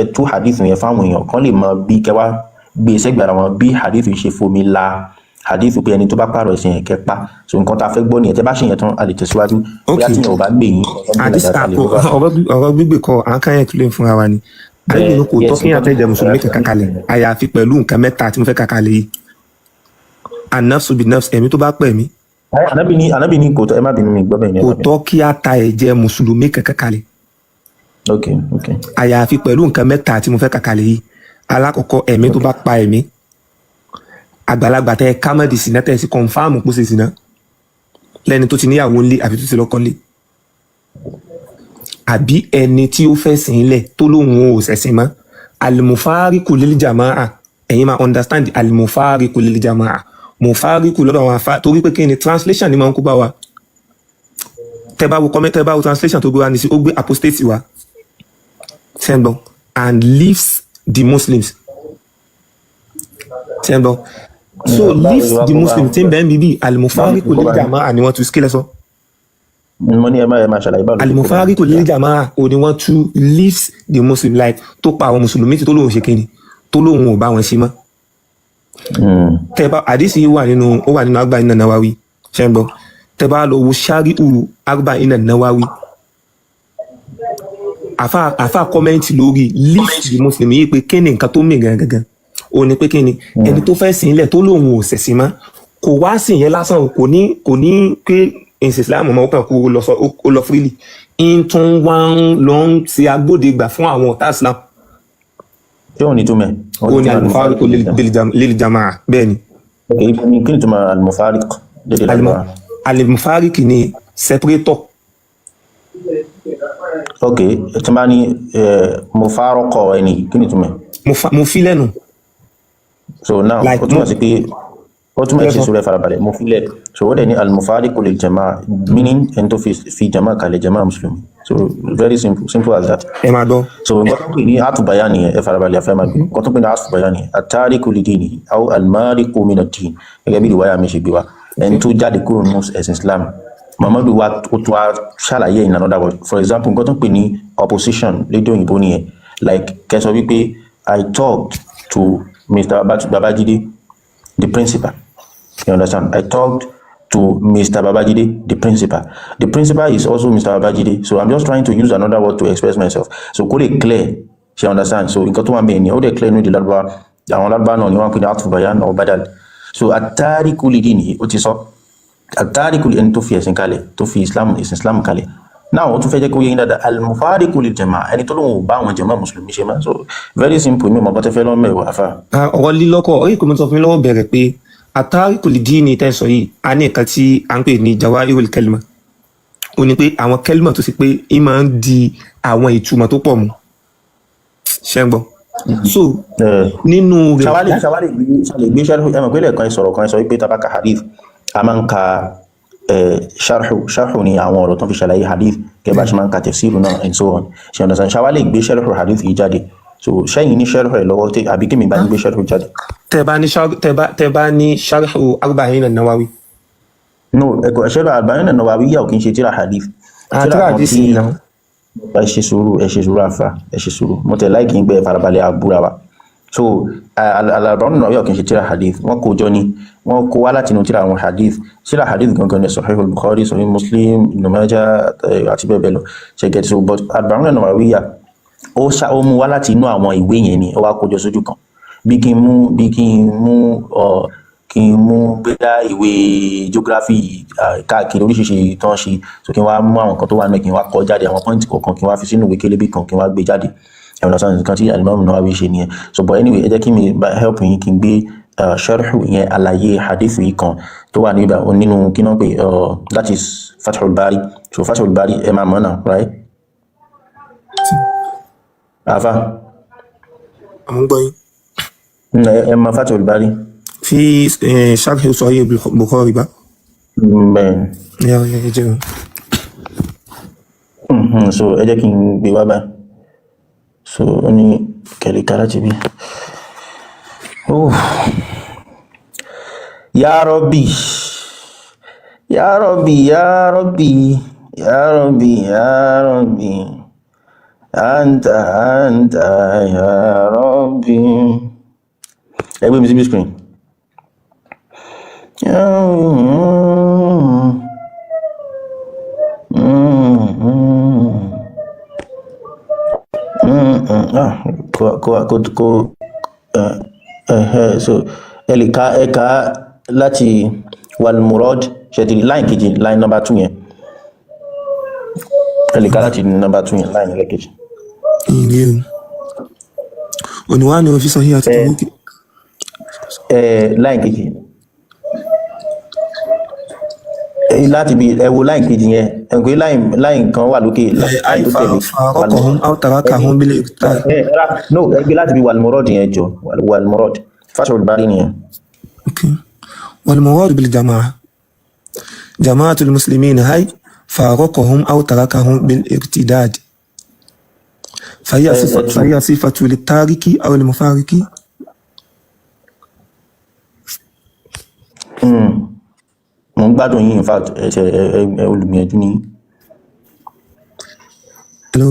ẹ tú hadith yẹn fáwọn èèyàn kan lè mọ bí kẹ́ wá gbé sẹ́gbẹ̀rẹ̀ wọn bí hadith yìí ṣe fomi la hadith pé ẹni tó bá pààrọ̀ ẹ̀sìn yẹn kẹ́ pa so nǹkan tá a fẹ́ gbọ́ nìyẹn tẹ́ bá ṣe yẹn tán a lè tẹ̀síwájú bóyá tí yẹn ò bá gbé yín. ọ̀rọ̀ gbígbé kọ à ń káyọ̀ kílẹ̀ fúnra wa ni àyẹ̀wò kò tọ́ kí àtẹ̀jẹ̀ mùsùlùmí kankan kalẹ̀ àyàfi pẹ̀lú nǹkan mẹ́ta tí mo fẹ́ kakalẹ̀ yìí an-nafsu bin-nafs ẹ̀mí tó bá pẹ̀ mí. Ànábì ní kò tọ́ ẹ má bínú mi gbọ́ bẹ́ẹ̀ ni. kò tọ́ kí a ta ẹ̀jẹ̀ mùsùlùmí kankan kalẹ̀. ok àyàfi pẹ̀lú nǹkan mẹ́ta tí mo fẹ́ kakalẹ̀ yìí alákọ̀ọ́kọ́ ẹ̀mí tó bá pa ẹ̀mí àgbàlagbà tẹ kámẹ́dì sínú tẹ̀ sí kọ̀ǹfàmù kó ṣe sínú lẹ́ni tó ti níyàwó ńlé àbí tó ti lọ́kọ́ ńlé àbí ẹni tí ó fẹ́ sìn lẹ̀ tó lóun ò ṣẹ̀sìn mọ́ al-mufariqu lil jama'a ẹ̀yin máa understand al-mufariqu lil jama'a mufariqu lọ́dọ̀ àwọn afá torí pé kí ni translation ni máa ń kó bá wa tẹ́ bá wo comment tẹ́ bá wo translation tó gbé wa ní sí ó gbé apostate wa tẹ́ńbọ̀ and leaves the Muslims tẹ́ńbọ̀ so leaves the Muslims tí ń bẹ́ẹ̀ bíbí al-mufariqu lil jama'a ni wọ́n tún skílẹ̀ sọ. mo ní ẹ máa ṣàlàyé báwo. al-mufariqu lil jama'a ò ní wọ́n tún leaves the Muslim like tó pa àwọn mùsùlùmí tí tó lóun ṣe kíni tó lóun ò bá wọn ṣe mọ́. tẹ́bá àdìsí wà nínú Arba'in an-Nawawi ṣẹ́ńbọ̀ tẹ́bá lọ wo shari'u Arba'in an-Nawawi àfa kọ́mẹ́ǹtì lórí leaves the Muslim yìí pé kí ni nǹkan tó mì gangan ó ní pé kí ni ẹni tó fẹ́ sìn lẹ̀ tó lóun ò ṣẹ̀sìn mọ́ kò wá sìn yẹn lásán kò ní pé ẹ̀sìn Islam ọmọ ọkàn kú ó lọ freely ń tún wá ń lọ ń ṣe agbódegbà fún àwọn ọ̀tá Islam. ṣé òun ní túmẹ̀. ó ní al-mufariqu lil jama'a bẹ́ẹ̀ ni. kí ni túmọ̀ al-mufariq lédè Lárúbáwá. al-mufariq ni separator. ok tí máa ní mufariqa ẹni kí ni túmọ̀. mo fi lẹ́nu. so now ó túmọ̀ sí pé ó túmọ̀ sí sùúrù farabalẹ̀ mo fi lẹ̀ so ó dẹ̀ ní al-mufariqu lil jama'a meaning ẹni tó fi jama'a kalẹ̀ jama'a mùsùlùmí so very simple as that. ẹ máa gbọ́. so nǹkan tó pè ní àtúbàyà nìyẹn ẹ farabalẹ̀ afẹ́ máa gbé nǹkan tó pè ní àtúbàyà nìyẹn at-tariku li dinihi aw al-mariqu min ad-din gẹ́gẹ́ bí ìwáyà mi ṣe gbé wa ẹni tó jáde kúrò nínú ẹ̀sìn Islam Muhammadu wa ó tún wá ṣàlàyé in another word for example nǹkan tó pè ní opposition lédè òyìnbó nìyẹn like kẹsàn wípé I talked to Mr. Babajide the principal you understand I talked to Mr. Babajide the principal is also Mr. Babajide so I'm just trying to use another word to express myself so kó lè clear she understand so nǹkan tó wà bẹ́ẹ̀ ni ó lè clear ní ìdí Lárúbáwá àwọn Lárúbáwá náà ni wọ́n pè ní àtúbàyàn náà badal so at-tariku li dinihi ó ti sọ at-tariku ẹni tó fi ẹ̀sìn kalẹ̀ tó fi ẹ̀sìn Islam kalẹ̀ náà ó tún fẹ́ jẹ́ kó yẹ yín dáadáa al-mufariqu lil jama'a ẹni tó lóun ò bá àwọn jàmáà mùsùlùmí ṣe máa so very simple mi mọ̀ bọ́ tẹ́ fẹ́ lọ́mọ ẹ̀wọ̀ àfà. ọ̀rọ̀ lílọ́kọ̀ orí kò mọ̀ sọ fún mi lọ́wọ́ bẹ̀rẹ̀ pé at-tariku li dini tẹ́sọ̀ yìí a ní nǹkan tí a ń pè ní jawahirul kalima ó ní pé àwọn kẹlímà tó sì pé í máa ń di àwọn ìtumọ̀ tó pọ̀ mu ṣẹ́ngbọ́n so nínú rẹ̀. ṣàwálì gbé ẹmọ̀ pé lẹ́ẹ̀kan ìsọ̀rọ̀ kan sọ wípé tabaka hadith a máa ń ka sharhu ni àwọn ọ̀rọ̀ tó fi ṣàlàyé hadith kẹbà ṣe máa ń ka tafsiru náà and so on ṣe ọ̀nà sàn ṣàwálì gbé sharhu hadith yìí jáde so ṣẹ́yìn ní sharhu ẹ̀ lọ́wọ́ tí àbí kí mi bá ń gbé sharhu jáde. tẹ́ bá ní sharhu Arba'in an-Nawawi. no ẹ̀kọ́ sharhu Arba'in an-Nawawi yà ò kí n ṣe tíra hadith. tíra hadith yìí náà. ẹ ṣe sùúrù àfà ẹ ṣe sùúrù mo tẹ̀ láìkí ń gbé farabalẹ̀ àbúrà wa so al-Arba'in an-Nawawi yà ò kí n ṣe tíra hadith wọ́n kó jọ ní wọ́n kó wá láti inú tíra àwọn hadith tíra hadith gangan ní Sahih al-Bukhari Sahih Muslim Ibn Majah àti bẹ́ẹ̀ bẹ́ẹ̀ lọ ṣe gẹ̀ẹ́tì so but Arba'in an-Nawawi yà ó mú wá láti inú àwọn ìwé yẹn ni ó wá kójọ sójú kan bí kí n mú gbéra ìwé geography káàkiri oríṣiríṣi tó ń ṣe so kí n wá mú àwọn kan tó wà náà kí n wá kọ jáde àwọn pọ́ìntì kọ̀ọ̀kan kí n wá fi sínú ìwé kélébé kan kí n wá gbé jáde ẹ̀wọ̀n lọ́sàn nǹkan tí Al-Imam Nawawi ṣe nìyẹn so but anyway ẹ jẹ́ kí mi help yín kí n gbé sharhu yẹn àlàyé hadith yìí kan tó wà níbà nínú kí náà pé that is Fathul Bari so Fathul Bari ẹ máa mọ̀ náà right. Afa. àwọn gbọ́ yín. ẹ máa Fathul Bari. fi Sharh Sahih Bukhari bá. bẹ́ẹ̀. yà jẹ́ o. so ẹ jẹ́ kí n gbé wá báyìí so ó ní kẹ̀lẹ́kà láti bí. Ya Rabbi Ya Rabbi Ya Rabbi Ya Rabbi Ya Rabbi Anta Ya Rabbi ẹgbẹ́ mi sí bí screen so ẹ̀ka láti walmurad ṣẹ̀tìrì line kejì line number 2 yẹn ẹ̀ka láti number 2 yẹn line lẹ́kejì. عنوانه في صحيح الترمذي láì kejì láti bí ẹ wo láì kejì yẹn ẹgbẹ́ láì kan wà lókè láì tó tẹ̀lé فارقهم أو تركهم بالإقتال. no ẹgbẹ́ láti bí wàlmọ́rọ́d yẹn jọ wàlmọ́rọ́d Fathul Bari nìyẹn. والمراد بالجماعة جماعة المسلمين هاي فارقهم أو تركهم بالارتداد فهي صفة للتارك أو المفارق. mo ń gbádùn yín in fact olùgbìyànjú ni. hello.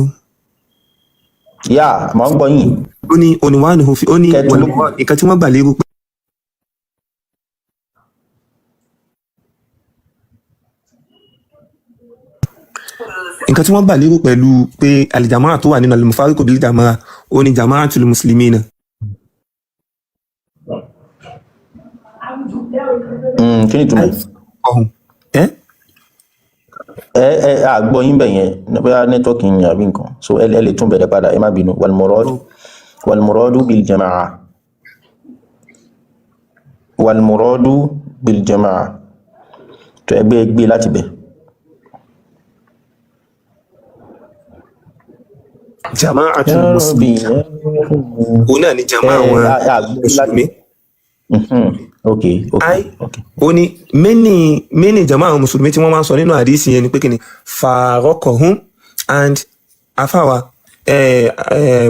yà mo ń gbọ́ yín. ó ní oníwàánu fi ó ní nǹkan tí wọ́n gbà lérò pé. nǹkan tí wọ́n gbà lérò pẹ̀lú pé alìjàmáà tó wà nínú al-mufariqu bil jama'a ó ní jama'atul muslimina. kí ni túmọ̀ àgbọ̀ yín bẹ̀ yẹn bóyá nẹ́tọ́ọ̀kì yín àbí nǹkan so ẹ lè tún bẹ̀rẹ̀ padà ẹ má bínú walmuradu bil jama'a walmuradu bil jama'a tó ẹgbẹ́ gbé láti bẹ̀. jama'atul muslimin òun náà ni jama'a àwọn mùsùlùmí. okay. ó ní many jama'a àwọn mùsùlùmí tí wọ́n máa ń sọ nínú àdísì yẹn ni pé kí ni faraqahum and afawa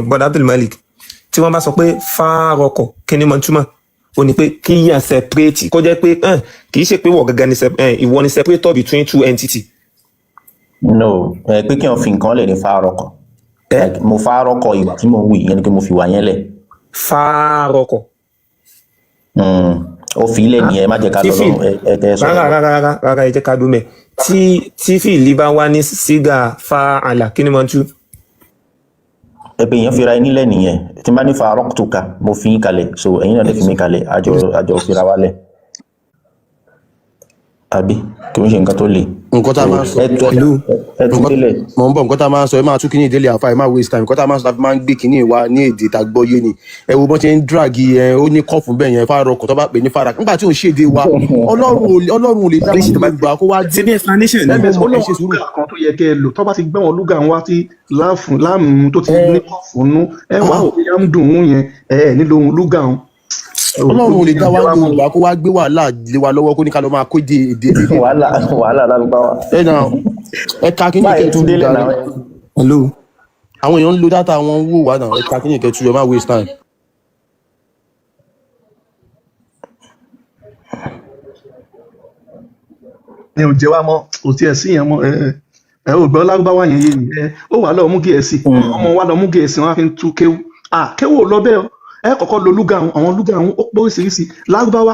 bọ́dà Abdul Malik tí wọ́n bá sọ pé faraqo kí ni mọ̀ túmọ̀ ó ní pé kí yàn separate kó jẹ́ pé kì í ṣe pé wọ̀ gẹ́gẹ́ ni ìwọ ni separator between two entity. no pé kí wọ́n fi nǹkan lẹ̀ ní faraqo mo faraqo ìwà tí mo ń wí yẹn ni pé mo fi wà yẹn lẹ̀. faraqo. ó fi ilẹ̀ nìyẹn má jẹ́ ká lọ́rùn ẹ̀ẹ́dẹ́ sọ. rárá ẹ jẹ́ ká dúmẹ̀ tí fìlì bá wá ní sígà fa'ala kí ni mo tú. ẹ̀pẹ̀ yẹn fira ẹni lẹ̀ nìyẹn tí n bá ní faraqtuka mo fi yín kalẹ̀ so ẹ̀yin náà lè fi mí kalẹ̀ àjọ fira wa lẹ̀ àbí kì í ṣe nǹkan tó le. nǹkan tá a máa ń sọ mo ń bọ̀ nǹkan tá a máa ń sọ ẹ máa tún kíní ìdílé àfa ẹ máa waste time nǹkan tá a máa ń sọ láti máa ń gbé kíní wa ní èdè tá a gbọ́ yé ni ẹ wo bọ́n ṣe ń dragi ẹ ó ní kọ́ọ̀fù bẹ́ẹ̀ yẹn fáwọn ọkọ̀ tó bá pè ní fara nígbà tí ò ń ṣèdè wa ọlọ́run ò lè dá gbogbo àkó wá dé ọlọ́run kan tó yẹ kẹ́ ẹ lò tó bá ti gbẹ́ wọn lúgà wá tí láàmú tó ti ní kọ́ọ̀fù nú ẹ wà ó yá ń dùn ún yẹn ẹ nílò lúgà wọn. ọlọ́run ò lè dá wá gbogbo àkó wá gbé wàhálà lé wa lọ́wọ́ kó ní ká lọ máa kó èdè wàhálà lágbá wa. ẹ ká kí ní kẹtù dára hello àwọn èèyàn ń lo dátà wọn wò wá náà ẹ ká kí ní kẹtù ẹ má waste time. ẹ ò jẹ wá mọ́ kò tiẹ̀ sí yẹn mọ́ ẹ ò gbọ́ lágbáwá yẹn yé ni ó wà lọ́ọ́ mú gẹ̀ẹ́sì ọmọ wa lọ́ọ́ mú gẹ̀ẹ́sì wọn á fi ń tú kéwú kéwú ò lọ bẹ́ẹ̀ ẹ kọ́kọ́ lo lúgà àwọn lúgà àwọn ó pọ̀ oríṣiríṣi lárúbáwá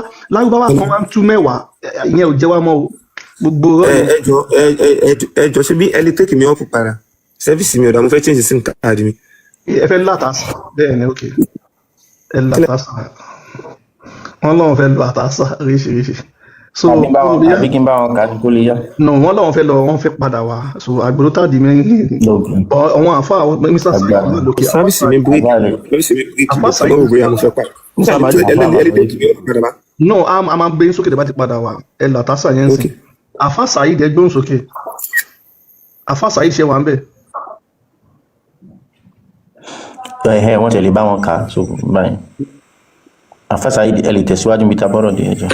kan máa ń tú mẹ́wàá ìyẹn ò jẹ́ wá mọ́ o gbogbo. ẹjọ ṣe bí ẹlẹtẹkì mi ọ̀pọ̀ para sẹ́fíìsì mi ọ̀dà mo fẹ́ change sim card mi. ẹ fẹ́ látàsà bẹ́ẹ̀ ni ok ẹ látàsà wọn lọ́wọ́ fẹ́ lo àtàsà oríṣiríṣi. so àbí kí n bá wọn kà ní kó lè yá. no wọn lọ́wọ́ fẹ́ lọ wọn fẹ́ padà wá so àgbèrò tàdí mi àwọn àfa mr sàgbà lókè. sẹ́fíìsì mi break àfa sàgbà òwe àmọ́ fẹ́ pa. no a máa gbé sókè tó bá ti padà wá ẹ látàsà yẹn sìn. àfa Saheed ẹgbẹ́ òsókè àfa Saheed ṣe wà ń bẹ̀. wọ́n tẹ̀lé bá wọn kà so báyìí àfa Saheed ẹ lè tẹ̀síwájú bí ta bọ́rọ̀ dé ẹjọ́.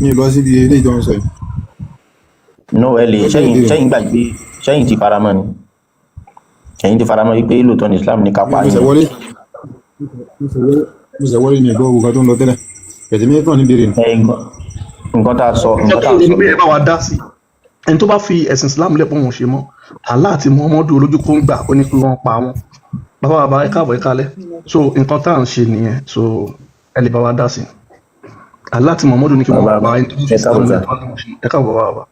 mi ò lọ síbi ilé ìjọba sọ yìí. no ẹ lè sẹ́yìn gbàgbé sẹ́yìn ti faramọ́ ni sẹ́yìn ti faramọ́ wípé lóòótọ́ ní Islam ní kápá yìí. mo ṣe wọlé ní ẹ̀gbọ́n òwúkọ tó ń lọ tẹ́lẹ̀ ẹ̀sìn mi kàn ní béèrè ni. nǹkan tá a sọ ẹ bá wa dá sí ẹni tó bá fi ẹ̀sìn Islam lẹ́pọ̀ wọn ṣe mọ́ Allah àti Muhammadu olójú kó ń gbà ó ní pé wọ́n pa wọn bàbá ẹ káàbọ̀ ẹ kálẹ̀ so nǹkan tá à ń ṣe nìyẹn so ẹ lè bá wa dá sí Allah àti Muhammadu ní kí wọ́n pa ẹni tó fi Islam lẹ́pọ̀ ẹ káàbọ̀ bàbá.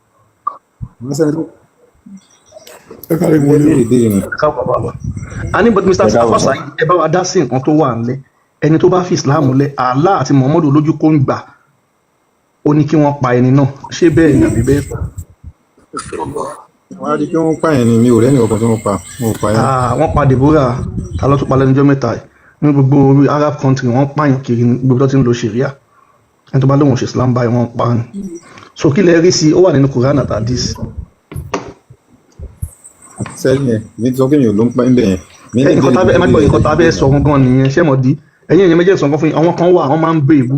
a ní but Mr. Safasa ẹ bá wa dá sí nǹkan tó wà nílẹ̀ ẹni tó bá fi Islam lẹ̀ Allah àti Muhammadu olójú kó ń gbà ó ní kí wọ́n pa ẹni náà ṣé bẹ́ẹ̀ ni àbí bẹ́ẹ̀ kọ́. wọ́n á di pé wọ́n pààyàn ni mi ò rẹ́ni ọkàn tí wọ́n pa wọ́n pa yẹn. wọ́n pa Deborah ta ló tún pa lẹ́nu ọjọ́ mẹ́ta yìí ní gbogbo Arab country wọ́n pààyàn kiri ní gbogbo tó ti ń lo Sharia ẹni tó bá lóun ṣe Islam báyìí wọ́n pa ni so kí lẹ rí sí ó wà nínú Quran àti Hadith. sẹ́yìn ẹ̀ mi ti sọ pé mi ò ló ń pa ń bẹ̀ yẹn. nǹkan tá a bẹ́ẹ̀ sọ gangan nìyẹn ṣé mo di ẹ̀yin èèyàn méjèèjì sọ̀kan fún yín àwọn kan wà wọ́n máa ń bẹ ìbú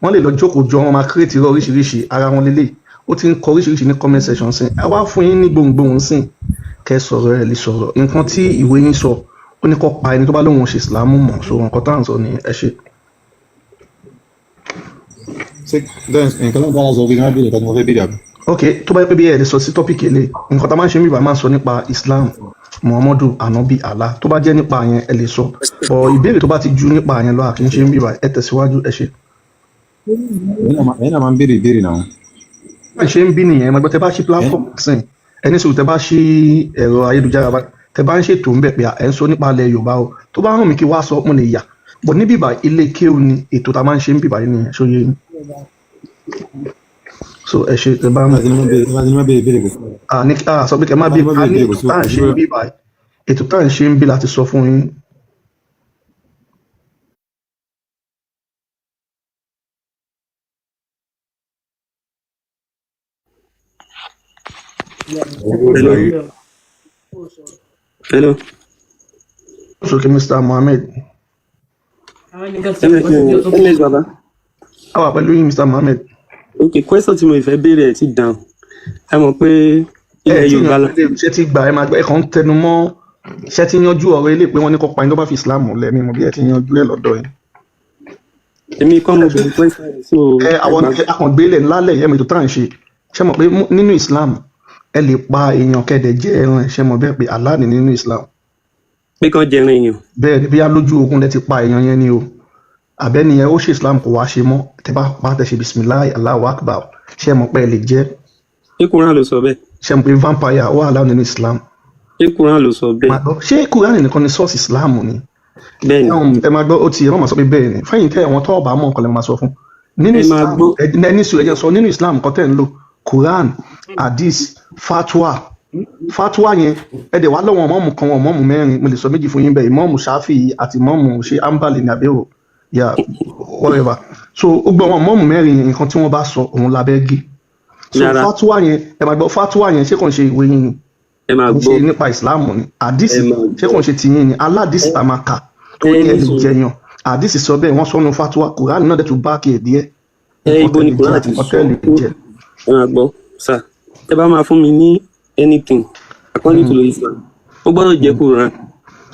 wọ́n lè lọ jókòó jọ wọ́n máa kírètì rọ oríṣiríṣi ara wọn lélẹ̀ ó ti ń kọ oríṣiríṣi ní comment section sí ẹ wá fún yín ní gbohùngbohùn sí kẹ́ sọ̀rọ̀ ẹ̀ lè sọ̀rọ̀ nǹkan tí ìwé yín sọ ó ní kó pa ẹni tó bá lóun ṣe Islam mọ̀ so nǹkan tá à ń sọ ní ẹ ṣe. nǹkan náà dára sọ pé wọ́n béèrè kan tí mo fẹ́ béèrè àbí. ok tó bá yẹ pé bí ẹ lè sọ sí tọ́pìkì èlé nǹkan tá a máa ń ṣe níbà máa ń sọ nípa Islam Muhammadu anabi Allah tó bá jẹ́ nípa yẹn ẹ lè sọ ọ ìbéèrè tó bá ti ju nípa yẹn lọ àkì ń ṣe níbà ẹ tẹ̀síwájú ẹ ṣe. ẹ̀yin náà máa ń béèrè ìbéèrè náà. ẹ ṣe ń bí nìyẹn ẹgbẹ́ tẹ bá ṣí platform sìn ẹni sọ̀rọ̀ tẹ bá ṣí ẹ̀rọ ayélujára tẹ bá ń ṣètò ń bẹ̀ pé ẹ ń sọ nípa ilẹ̀ Yorùbá o tó bá hàn mí kí wá sọ mo lè yà bọ̀ ní bíbà ilé kéwù ni ètò tá a máa ń ṣe ń bíbà yìí nìyẹn ṣó yé yín. so ẹ ṣe tẹ bá ń sọ pé kẹ má bí a ní ètò tá à ń ṣe ń bíbà ètò tá à ń ṣe ń bí láti sọ fún yín. Hello. Okay, Mr. Mohammed. MS Baba. How about you, Mr. Mohammed? Okay, question tí mo fẹ́ béèrè ẹ̀ ti dáhùn. Ẹ mọ̀ pé ilẹ̀ Yorùbá la. Ṣé ti gbà ẹ máa gbọ́ ẹ kàn ń tẹnu mọ́ ṣé ti yanjú ọ̀rọ̀ ilé pé wọ́n ní kó pa ẹni tó bá fi Islam lẹ̀ mí mọ̀ bí ẹ ti yanjú ẹ lọ́dọ̀ yẹn. Èmi kọ́ mo bẹ̀rẹ̀ question so. Àwọn akọ̀gbélẹ̀ ńlálẹ̀ yẹn mi tó tà ń ṣe ṣé mọ̀ pé nínú Islam ẹ lè pa èèyàn kẹ́dẹ̀ jẹ́ ẹran ẹ̀ ṣé mọ̀ bẹ́ẹ̀ pé Allah ni nínú Islam. Pé kán jẹran èèyàn. Bẹ́ẹ̀ ni bí a lójú ogun lẹ ti pa èèyàn yẹn ni o àbẹ́ni yẹn ó ṣe Islam kò wá ṣe mọ́ tẹ bá pa tẹ ṣe bisimilahi Allahu akbar ṣé mọ̀ pé ẹ lè jẹ́. Ṣé Quran ló sọ bẹ́ẹ̀? Ṣé mọ̀ pé vampire wà aláwọ̀ nínú Islam. Ṣé Quran ló sọ bẹ́ẹ̀? Ṣé Quran nìkan ni source Islam ni. Bẹ́ẹ̀ni. Ẹ máa gbọ́ ó ti ẹ̀rọ máa sọ pé bẹ́ẹ̀ ni fẹ́yìn tẹ́ àwọn tọ́ọ̀bà mọ̀ nǹkan lè máa sọ fún. Nínú Islam ẹni sọ ẹ̀jẹ̀ sọ nínú Islam kan tẹ̀ ń lò Quran hadith fatwa yẹn ẹ̀dẹ̀ wà lọ́wọ́ ọmọọmù kan wọn ọmọọmù mẹ́rin mo lè sọ méjì fún yín bẹ́ẹ̀ ìmọ̀ọ̀mù Ṣáfì àti ìmọ̀ọ̀mù ṣe ambali ní abẹ́wò ya whatever so gbogbo àwọn ọmọọmù mẹ́rin nǹkan tí wọ́n bá sọ òun labẹ́ gé so fatwa yẹn ẹ máa gbọ́ fatwa yẹn ṣé kò ń ṣe ìwé yín ni ẹ máa gbọ́ ṣe nípa Islam ni àdìsí ṣé kò ń ṣe tiyín ni aládìsí tá a máa kà tó ní ẹni jẹyàn àdìsí sọ bẹ́ẹ̀ wọ́n sọnù fatwa Quran náà dẹ̀ tún bá kí ẹ̀ díẹ̀ ibo ni Quran ti sọ ẹ máa gbọ́ sà ẹ bá máa fún mi ní anything according to Islam ó gbọ́dọ̀ jẹ́ Quran.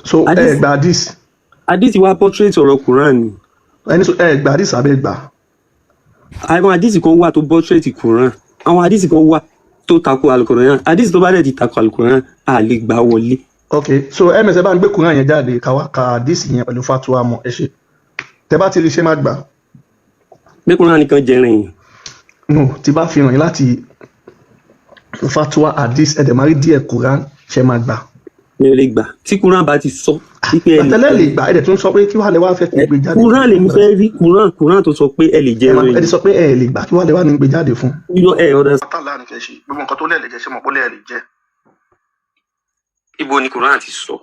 so ẹ gba àdìsí. Àdìsí wa portrait ọ̀rọ̀ Quran ni. ẹni sọ ẹ gba àdìsí abẹ́ gbà. àwọn àdìsí kan wà tó portrait Quran àwọn àdìsí kan wà tó tako alukoran àdìsí tó bá dẹ̀ ti tako alukoran a lè gbà wọlé. ok so ms bá ń gbé Quran yẹn jáde káwá ka àdìsí yẹn pẹ̀lú fatwa mọ̀ ẹ ṣe tẹ bá ti rí ṣe má gbà. gbé Quran nìkan jẹrin yìí. no tí bá fi hàn yín láti fatwa àdìsí ẹ̀dẹ̀ máa rí díẹ̀ Quran ṣe má gbà. mi ò lè gbà tí Quran bá ti sọ. àtẹlẹ lè gbà ẹ̀dẹ̀ tún sọ pé kí wàá lè wá fẹ́ kí gbé jáde. Quran lè mi fẹ́ rí Quran tó sọ pé ẹ lè jẹ ẹran yìí. ẹ̀dẹ̀ sọ pé ẹ lè gbà kí wàá lè wá ní gbé jáde fún. yíyọ ẹ ọ̀dà. àtàlà ni fẹ́ ṣe gbogbo nǹkan tó lẹ̀ lè jẹ́ ṣe mọ̀ pé lẹ̀ lè jẹ́. ibo ni Quran ti sọ.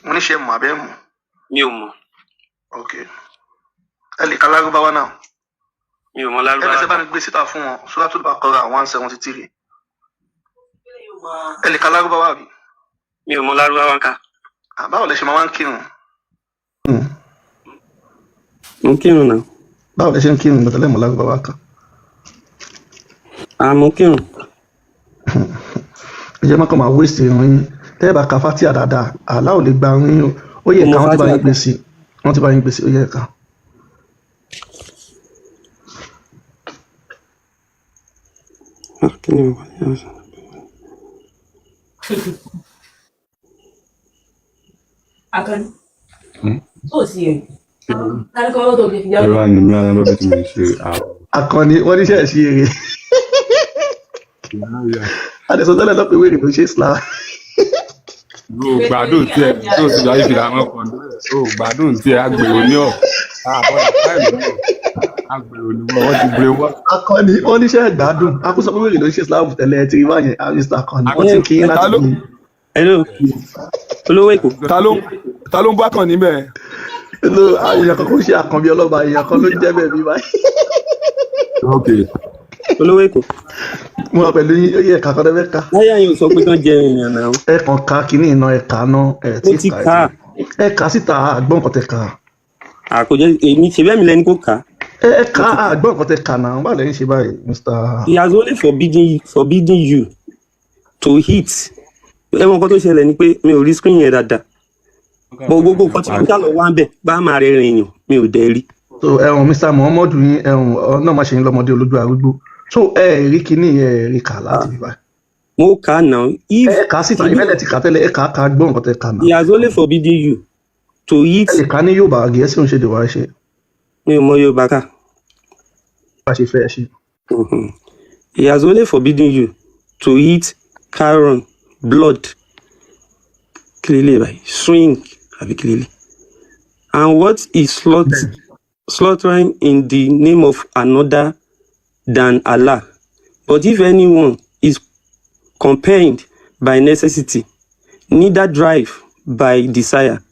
mo ní ṣe mọ̀ abẹ́ mọ̀. mi ò mọ̀. ok ẹ lè ka Lárúbáwá náà. mi ò mọ̀ Lárúbáwá. ẹ lè bá mi gbé síta fún wọn Suratul Baqara 173. ẹ lè ka Lárúbáwá bí. mi ò mọ̀ Lárúbáwá ká. báwo lẹ ṣe máa ń kírun. mo ń kírun náà. báwo lẹ ṣe ń kírun lọ́tọ̀lẹ́ mọ̀ Lárúbáwá kan. mo kírun. ẹ jẹ́ mọ́kàn máa wéṣì irun yín tẹ́ ẹ bá ka Fátíà dáadáa àlá ò lè gba irun yín o ó yẹ ká wọ́n ti bá yín gbèsè wọ́n ti bá yín gbèsè ó yẹ ká. Akani. Ó sì ẹ̀. Lálùkọ́ ọ̀rọ̀ tó fi fi jáwé. ẹ̀rọ àná mi àwọn ọlọ́bẹ̀ tí mo ṣe àwọn. Akọni wọ́n ní ṣe é ṣe eré. Adẹ̀sọ tẹ́lẹ̀ lọ́pẹ̀ wéèrè ló ṣe Islam. o gbádùn tiẹ̀ tó o sì lọ ibi làwọn kan o gbádùn tiẹ̀ agbèrò ní ọ̀ àbọ̀dà táìmù ní ọ̀ agbèrò ní wọ́n ti gbé wá. Akọni wọn níṣẹ́ ìgbádùn akóso pé wèrè ló ń ṣe Islam tẹ́lẹ̀ ẹ ti rí báyẹn Mr. Akọni wọ́n ti ń kí yín láti bí. Hello, olówó èkó. ta ló ń bá kàn níbẹ̀. èèyàn kan kò ṣe àkànbí ọlọ́ba èèyàn kan ló ń jẹ́ bẹ́ẹ̀ bí báyìí. ok olówó èkó. mo wà pẹ̀lú yín oyè ẹ̀ka kan tẹ́fẹ́ ká. láyé àyìn ò sọ pé kán jẹ èèyàn náà. ẹ kàn ká kínní iná ẹ̀ka náà ẹ̀ mo ti ká. ẹ ká síta àgbọ̀n kan tẹ ká. àkójọ èmi ṣe bẹ́ẹ̀ mi lẹni kó ká. ẹ ká àgbọ̀n kan tẹ ká náà báwo lẹ́yìn ṣe báyìí Mr. He has only forbidden you to eat. ẹ̀wọ̀n kan tó ṣẹlẹ̀ ni pé mi ò rí screen yẹn dáadáa. mo gbogbo nǹkan tí mo já lọ wá ń bẹ̀ bá máa rẹ̀ rìn èèyàn mi ò dẹ̀ rí. so Mr. Muhammadu yín náà má ṣe ń lọ́mọdé olójú arúgbó so rí kíní rí kà láti bí báyìí. mo kà á náà. ẹ kà á síta ìbẹ́lẹ̀ ti kà tẹ́lẹ̀ ẹ kà á gbọ́n nǹkan tẹ́ kà náà. He has only forbidden you to eat. ẹ kà ní Yorùbá Gẹ̀ẹ́sì ń ṣe dè wá ṣe. mi ò mọ Yorùbá kà. bá a ṣe fẹ́ ẹ ṣe. He has only forbidden you to eat carrion, blood, swing, and what is slaughtering in the name of another than Allah. But if anyone is compelled by necessity, neither drive by desire,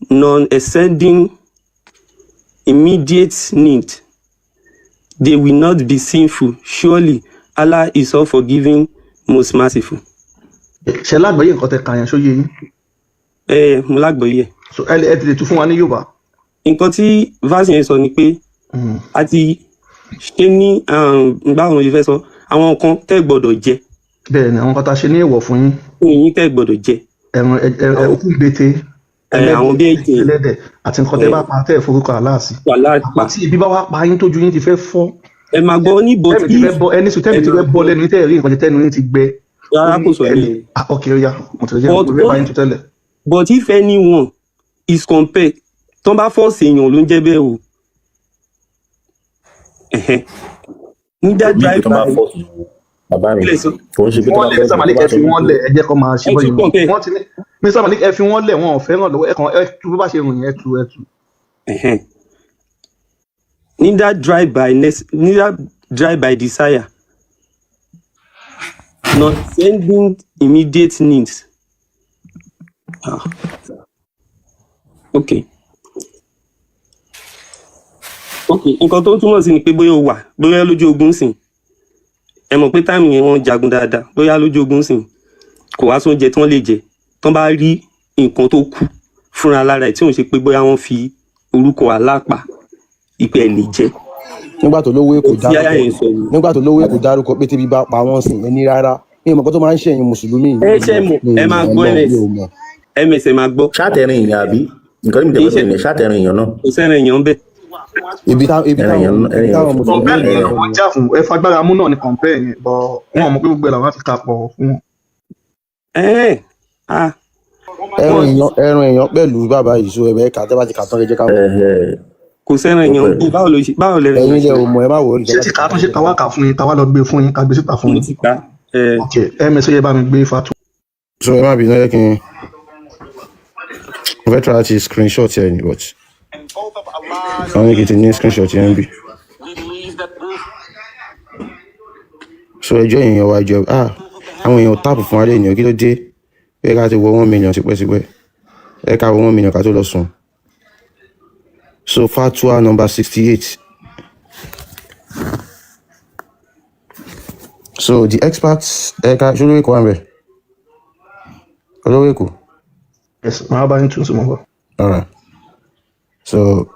nor exceeding immediate need, they will not be sinful. Surely Allah is all forgiving, most merciful. ṣe lágbàáyé nǹkan tẹ kà yẹn ṣóyè yín. Mo lágbàáyé. so ẹ ti lè tún fún wa ní Yorùbá. nǹkan tí verse yẹn sọ ni pé a ti ṣe ní báwọn yìí fẹ́ sọ àwọn nǹkan tẹ́ gbọ́dọ̀ jẹ. bẹ́ẹ̀ ni àwọn kan tá a ṣe ní èèwọ̀ fún yín. yín tẹ́ gbọ́dọ̀ jẹ. òkú gbèté. àwọn bí èjì ẹlẹ́dẹ̀ àti nǹkan tẹ́ bá pa tẹ́ forúkọ aláàsì. àti ibi bá wá pa yín tójú yín ti fẹ́ fọ́. ẹ máa gbọ́ ní bó tí ẹni sùn tẹ́mi ti fẹ́ bọ́ lẹ́nu tẹ́ rí nǹkan tẹ́nu yín ti gbẹ. rárá kò sọ ní. ok ó yá mo tẹ̀lé jẹ́ mo fẹ́ bá yín tó tẹ́lẹ̀. But if anyone is compelled, tó bá force èèyàn ló ń jẹ́ bẹ́ẹ̀ o. Nígbà drive by. Bàbá mi kò ń ṣe pé wọ́n lè Mr. Malik ẹ fi wọ́n lẹ̀ ẹ jẹ́ kó máa ṣe bọ́yìí wọ́n ti ní Mr. Malik ẹ fi wọ́n lẹ̀ wọn ò fẹ́ràn lọ́wọ́ ẹ tú bó bá ṣe ròyìn ẹ tú. Neither drive by desire, not sending immediate needs. Okay. Nǹkan tó túmọ̀ sí ni pé bóyá lójú ogun sìn. Ẹ mọ̀ pé táìmù yẹn wọ́n jagun dáadáa bóyá lójú ogun sìn kò wá sóúnjẹ tí wọ́n lè jẹ tán bá rí nǹkan tó kù fúnra lára ẹ̀ tí òun ṣe pé bóyá wọ́n fi orúkọ alápá ìpè lè jẹ. nígbà tó lówó èkó dárúkọ pé tẹ́bí bá pa wọ́n sìn ẹni rárá ní ìmọ̀kan tó máa ń ṣẹ̀yìn mùsùlùmí. ẹ máa gbọ́ ms ẹ máa gbọ́. ṣàtẹ̀rìn èèyàn àbí nǹkan níbi tẹ̀wé ní ṣàtẹ̀rìn èèyàn náà. kò sẹ́rìn èèyàn bẹ́ẹ̀. ibi táwọn mùsùlùmí wọ́n já fún ẹ fagbára mú náà ní kọ̀ǹpẹ́ yẹn bọ̀ wọ́n mọ̀ pé gbogbo ẹ̀ làwọn ti kà pọ̀ fún wọn. ẹran èèyàn pẹ̀lú bàbá yìí so ẹ̀bẹ̀ ẹ̀ka tẹ́ bá ti kà tán lè jẹ́ ká mọ̀. kò sẹ́rìn èèyàn báwo lè rẹ̀. ẹ̀yin lẹ ò mọ̀ ẹ má wò ó. ṣé ti kà á tún ṣe káwá kà fún yín káwá lọ gbé fún yín ká gbé síta fún yín. ok ms yẹ bá mi gbé fatu. so ẹ má bínú ẹ kí n mo fẹ́ try láti screenshot ẹ ní but àwọn ní kí n ti ní screenshot yẹn bí. so ẹjọ́ èèyàn wa jọ àwọn èèyàn táàpù fún alẹ́ ènìyàn kí ló dé ẹ ká ti wọ 1 million tipẹ́tipẹ́ ẹ ká wọ 1 million ká tó lọ sùn. so fatwa number 68. so the experts ẹ ká ṣolówó èkó wà ń bẹ̀ olówó èkó. yes máa bá yín tún sí mọ́ bọ́. All right. So,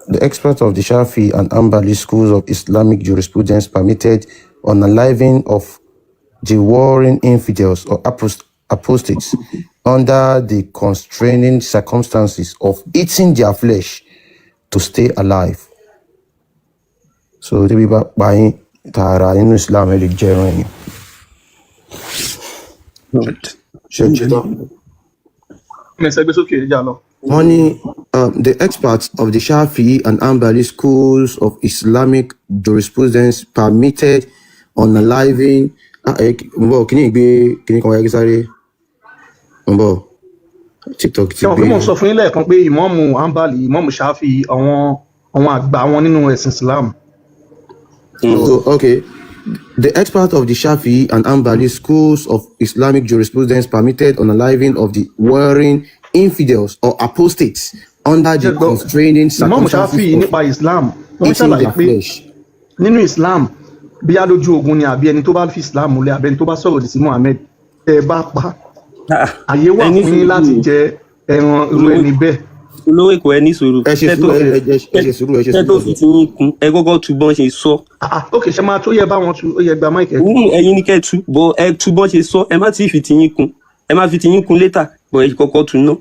the experts of the Shafi and Hanbali schools of Islamic jurisprudence permitted unaliving of the warring infidels or apostates under the constraining circumstances of eating their flesh to stay alive. So, the people buying Tara in Islam, they generally. The experts of the Shafi and Hanbali schools of Islamic jurisprudence permitted unaliving. ń bọ̀ TikTok ti ṣé wọn pé mò ń sọ fún yín lẹ́ẹ̀kan pé ìmọ̀ọ́mù Hanbali ìmọ̀ọ́mù Shafi àwọn àgbà wọn nínú ẹ̀sìn Islam. So, okay. The expert of the Shafi'i and Hanbali schools of Islamic jurisprudence permitted unaliving of the warring infidels or apostates under the constraining ìmọ̀ọ́mù Shafi nípa Islam wọ́n eating ṣàlàyé their pé flesh. nínú Islam bí alójú ogun ni àbí ẹni tó bá fi Islam múlẹ̀ àbí ẹni tó bá sọ̀rọ̀ sí Muhammad ẹ bá pa àyè wà fún yín láti jẹ ẹran irú ẹni bẹ́ẹ̀. olówó èkó ẹ ní sùúrù ẹ ṣe sùúrù ẹ tó fi ti yín kún ẹ kọ́kọ́ tú bọ́n ṣe sọ. ok ṣe máa tó yẹ bá wọn tú ó yẹ gba máìkì ẹ. ẹ̀yin ni kẹ́ tú bọ́ ẹ tú bọ́n ṣe sọ ẹ má tí ì fi ti yín kún ẹ má fi ti yín kún létà bọ́ ẹ kọ́kọ́ tú ná.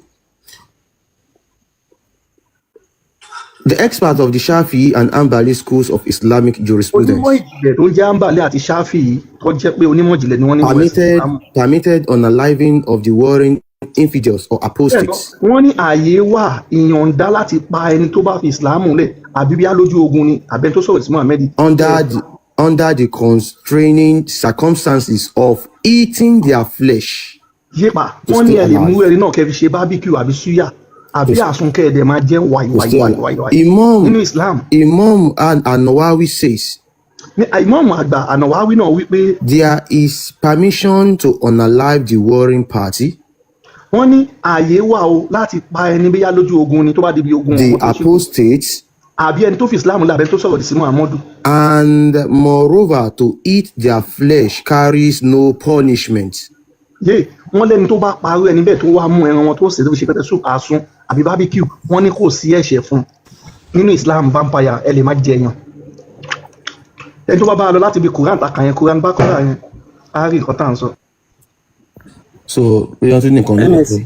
The experts of the Shafi'i and Hanbali schools of Islamic jurisprudence onímọ̀ ìjìnlẹ̀ tó jẹ́ Hanbali àti Shafi yìí tó jẹ́ pé onímọ̀ ìjìnlẹ̀ ni wọ́n ní permitted unaliving of the warring infidels or apostates. wọ́n ní ààyè wà ìyọ̀ǹda láti pa ẹni tó bá fi Islam lẹ̀ àbí bí alójú ogun ni àbí ẹni tó sọ̀rọ̀ sí Muhammad. Under the constraining circumstances of eating their flesh. yépa wọ́n ní ẹ lè mú ẹni náà kẹ́ fi ṣe barbecue àbí suya àbí àsunkẹ́ ẹ̀dẹ̀ máa jẹ́ wàyíwàyíwàyíwàyí nínú Islam. Imam An-Nawawi says. Imam àgbà An-Nawawi náà wí pé. There is permission to unalive the warring party. wọ́n ní ààyè wà o láti pa ẹni bí yá lójú ogun ni tó bá di bí ogun. The apostates. àbí ẹni tó fi Islam lẹ̀ àbí ẹni tó sọ̀rọ̀ sí Muhammadu. And moreover to eat their flesh carries no punishment. yé wọ́n lẹ́ni tó bá parọ́ ẹni bẹ́ẹ̀ tó wá mú ẹran wọn tó ṣe tó fi ṣe pẹ́tẹ́ soup àsun àbí barbecue wọ́n ní kò sí ẹ̀ṣẹ̀ fún nínú Islam vampire ẹ lè má jẹyàn. ẹni tó bá lọ láti bí Quran takà yẹn Quran bá kọ́ra yẹn á rí nǹkan tá à ń sọ. So bí wọ́n tún nìkan ní ọ̀pọ̀.